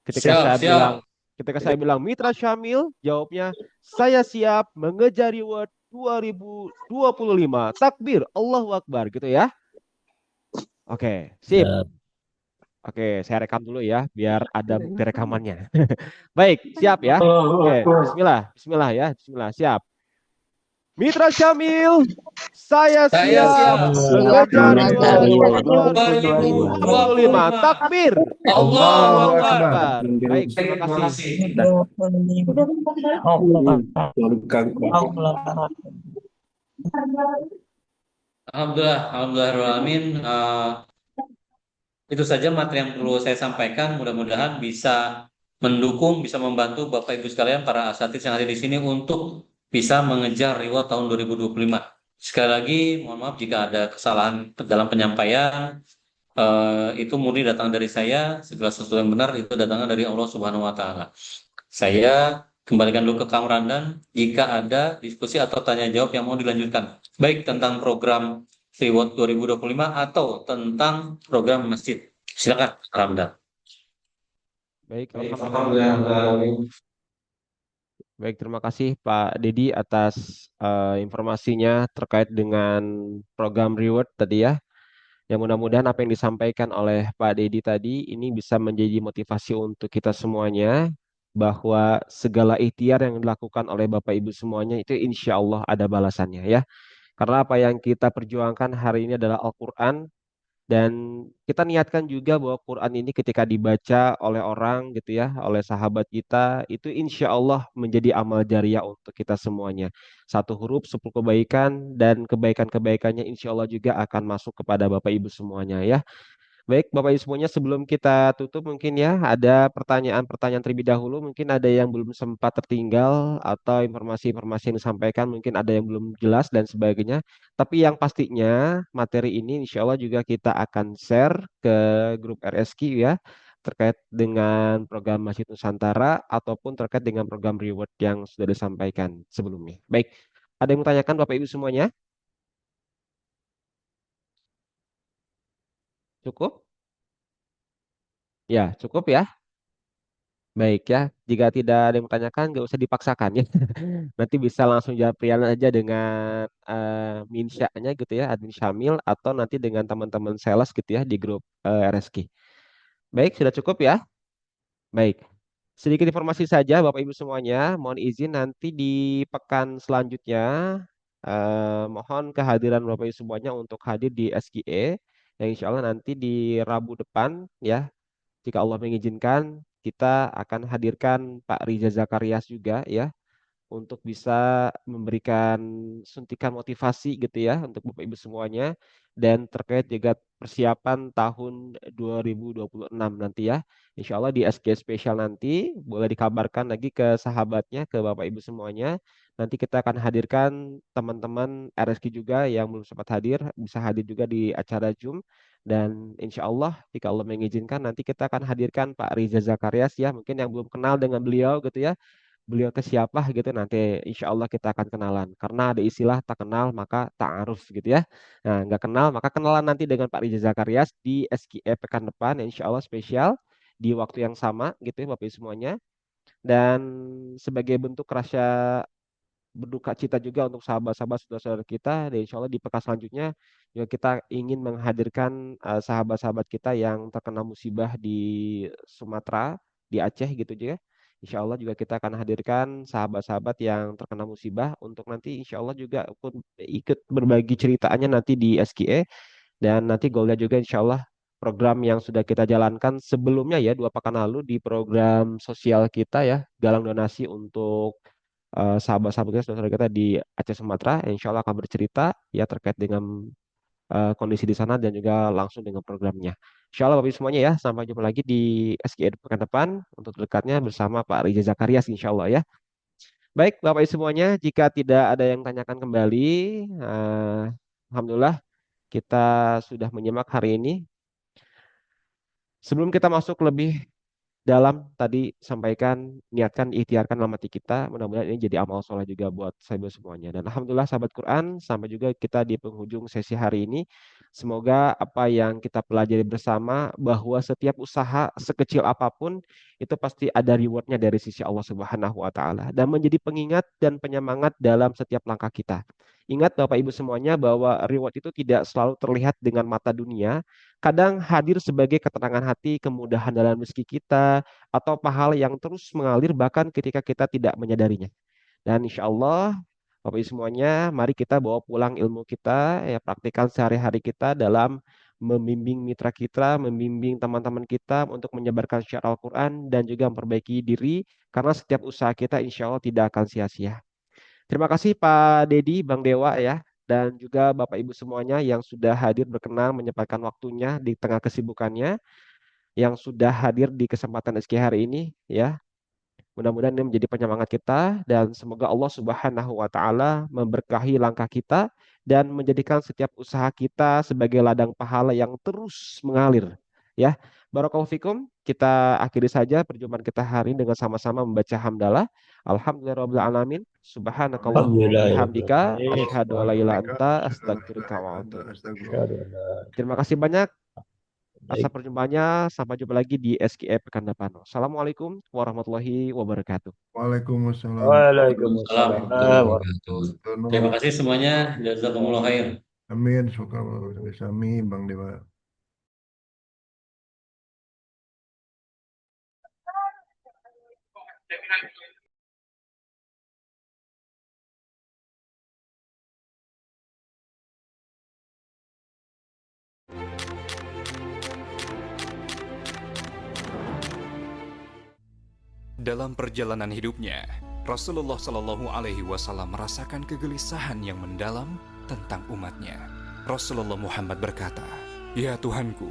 Ketika
Siap,
saya
siap.
bilang Mitra Syamil, jawabnya saya siap mengejar reward 2025. Takbir, Allahu Akbar gitu ya. Oke, sip.
Siap.
Oke, saya rekam dulu ya biar ada bukti rekamannya. Baik, siap ya. Oke, bismillah, bismillah ya. Bismillah, siap. Mitra Syamil, saya
Saya
siap
siap
mengejar
Mengejar
reward
reward
2025.
2025.
Takbir,
Allahu
Allahu
Akbar.
Akbar. Baik, terima kasih.
Alhamdulillah, alhamdulillahirrahmanirrahim. Itu saja materi yang perlu saya sampaikan. Mudah-mudahan bisa mendukung, bisa membantu Bapak Ibu sekalian, para asatidz yang ada di sini untuk bisa mengejar reward tahun 2025. Sekali lagi, mohon maaf jika ada kesalahan dalam penyampaian. Itu murni datang dari saya. Segala sesuatu yang benar itu datangnya dari Allah Subhanahu Wa Taala. Saya kembalikan dulu ke Kang Randan jika ada diskusi atau tanya jawab yang mau dilanjutkan, baik tentang program Reward 2025 atau tentang program masjid. Silakan, Kang Randan.
Baik, alhamdulillah. Baik, terima kasih Pak Dedi atas informasinya terkait dengan program reward tadi ya. Yang mudah-mudahan apa yang disampaikan oleh Pak Dedi tadi ini bisa menjadi motivasi untuk kita semuanya bahwa segala ikhtiar yang dilakukan oleh Bapak Ibu semuanya itu insya Allah ada balasannya ya. Karena apa yang kita perjuangkan hari ini adalah Al-Quran dan kita niatkan juga bahwa Quran ini ketika dibaca oleh orang gitu ya, oleh sahabat kita, itu insya Allah menjadi amal jariah untuk kita semuanya. Satu huruf, 10 kebaikan, dan kebaikan-kebaikannya insya Allah juga akan masuk kepada Bapak Ibu semuanya ya. Baik, Bapak Ibu semuanya, sebelum kita tutup mungkin ya ada pertanyaan-pertanyaan terlebih dahulu. Mungkin ada yang belum sempat tertinggal atau informasi-informasi yang disampaikan mungkin ada yang belum jelas dan sebagainya. Tapi yang pastinya materi ini insya Allah juga kita akan share ke grup RSQ ya terkait dengan program Masjid Nusantara ataupun terkait dengan program reward yang sudah disampaikan sebelumnya. Baik, ada yang menanyakan Bapak Ibu semuanya? Cukup? Ya, cukup ya. Baik ya, jika tidak ada yang bertanyakan, nggak usah dipaksakan ya. Nanti bisa langsung jawab Rian aja dengan Minsya-nya gitu ya, admin Syamil, atau nanti dengan teman-teman sales gitu ya di grup RSQ. Baik, sudah cukup ya? Baik. Sedikit informasi saja Bapak Ibu semuanya, mohon izin nanti di pekan selanjutnya, mohon kehadiran Bapak Ibu semuanya untuk hadir di SQE, yang insya Allah nanti di Rabu depan ya, jika Allah mengizinkan, kita akan hadirkan Pak Riza Zakarias juga ya untuk bisa memberikan suntikan motivasi gitu ya untuk Bapak Ibu semuanya dan terkait juga persiapan tahun 2026 nanti ya. Insya Allah di SG spesial nanti boleh dikabarkan lagi ke sahabatnya, ke Bapak Ibu semuanya. Nanti kita akan hadirkan teman-teman RSQ juga yang belum sempat hadir, bisa hadir juga di acara Zoom. Dan insya Allah, jika Allah mengizinkan, nanti kita akan hadirkan Pak Riza Zakarias ya, mungkin yang belum kenal dengan beliau gitu ya, beliau ke siapa gitu nanti insya Allah kita akan kenalan karena ada istilah tak kenal maka tak aruf gitu ya. Nah nggak kenal maka kenalan nanti dengan Pak Riza Zakarias di SKE pekan depan insya Allah spesial di waktu yang sama gitu ya Bapak Ibu semuanya dan sebagai bentuk rasa berduka cita juga untuk sahabat-sahabat saudara-saudara kita, dan insya Allah di pekan selanjutnya juga kita ingin menghadirkan sahabat-sahabat kita yang terkena musibah di Sumatera, di Aceh gitu juga. Insya Allah juga kita akan hadirkan sahabat-sahabat yang terkena musibah untuk nanti insya Allah juga ikut berbagi ceritanya nanti di SKE. Dan nanti goalnya juga insya Allah program yang sudah kita jalankan sebelumnya ya 2 pekan lalu di program sosial kita ya, galang donasi untuk sahabat-sahabat kita, saudara kita di Aceh Sumatera, yang insya Allah akan bercerita ya terkait dengan kondisi di sana dan juga langsung dengan programnya. Insya Allah Bapak Ibu semuanya ya, sampai jumpa lagi di SKE pekan depan untuk dekatnya bersama Pak Riza Zakarias insya Allah ya. Baik Bapak Ibu semuanya, jika tidak ada yang tanyakan kembali, Alhamdulillah kita sudah menyimak hari ini. Sebelum kita masuk lebih dalam, tadi sampaikan, niatkan, ikhtiarkan dalam hati kita, mudah-mudahan ini jadi amal soleh juga buat sahabat semuanya. Dan Alhamdulillah sahabat Quran, sampai juga kita di penghujung sesi hari ini. Semoga apa yang kita pelajari bersama, bahwa setiap usaha sekecil apapun, itu pasti ada rewardnya dari sisi Allah Subhanahu wa Ta'ala. Dan menjadi pengingat dan penyemangat dalam setiap langkah kita. Ingat Bapak Ibu semuanya bahwa reward itu tidak selalu terlihat dengan mata dunia, kadang hadir sebagai ketenangan hati, kemudahan dalam rezeki kita, atau pahala yang terus mengalir bahkan ketika kita tidak menyadarinya. Dan insya Allah, Bapak Ibu semuanya, mari kita bawa pulang ilmu kita, ya praktikkan sehari-hari kita dalam membimbing mitra kita, membimbing teman-teman kita untuk menyebarkan syiar Al-Quran dan juga memperbaiki diri, karena setiap usaha kita insya Allah tidak akan sia-sia. Terima kasih Pak Dedi, Bang Dewa ya, dan juga Bapak Ibu semuanya yang sudah hadir berkenan menyempatkan waktunya di tengah kesibukannya, yang sudah hadir di kesempatan SK hari ini ya. Mudah-mudahan ini menjadi penyemangat kita dan semoga Allah Subhanahu wa Ta'ala memberkahi langkah kita dan menjadikan setiap usaha kita sebagai ladang pahala yang terus mengalir ya. Barakallahu fikum. Kita akhiri saja perjumpaan kita hari ini dengan sama-sama membaca hamdalah. Alhamdulillahirabbil alamin. Subhanakallahumma wa bihamdika asyhadu an la ilaha illa anta astaghfiruka wa atubu ilaik. Terima kasih banyak atas perjumpaannya. Sampai jumpa lagi di SKE pekan depan. Assalamualaikum warahmatullahi wabarakatuh.
Waalaikumsalam.
Waalaikumsalam warahmatullahi wabarakatuh.
Warahmatullahi
Terima kasih semuanya. Jazakumullah khair.
Amin. Syukur kami Bang Dewa.
Dalam perjalanan hidupnya, Rasulullah Shallallahu Alaihi Wasallam merasakan kegelisahan yang mendalam tentang umatnya. Rasulullah Muhammad berkata, "Ya Tuhanku,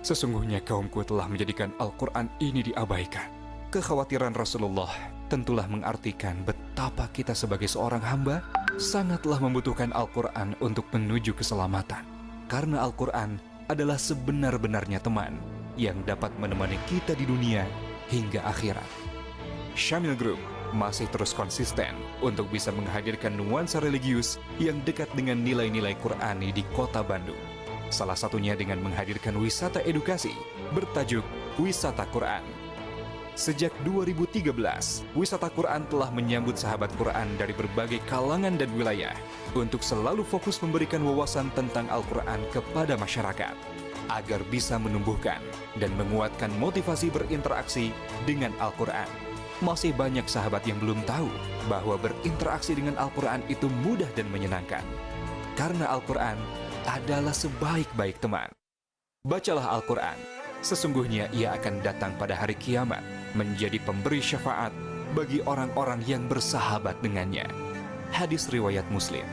sesungguhnya kaumku telah menjadikan Al-Quran ini diabaikan." Kekhawatiran Rasulullah tentulah mengartikan betapa kita sebagai seorang hamba sangatlah membutuhkan Al-Quran untuk menuju keselamatan. Karena Al-Quran adalah sebenar-benarnya teman yang dapat menemani kita di dunia hingga akhirat. Syamil Group masih terus konsisten untuk bisa menghadirkan nuansa religius yang dekat dengan nilai-nilai Qur'ani di kota Bandung. Salah satunya dengan menghadirkan wisata edukasi bertajuk Wisata Quran. Sejak 2013, Wisata Quran telah menyambut sahabat Quran dari berbagai kalangan dan wilayah untuk selalu fokus memberikan wawasan tentang Al-Quran kepada masyarakat agar bisa menumbuhkan dan menguatkan motivasi berinteraksi dengan Al-Quran. Masih banyak sahabat yang belum tahu bahwa berinteraksi dengan Al-Quran itu mudah dan menyenangkan. Karena Al-Quran adalah sebaik-baik teman. Bacalah Al-Quran, sesungguhnya ia akan datang pada hari kiamat menjadi pemberi syafaat bagi orang-orang yang bersahabat dengannya. Hadis riwayat Muslim.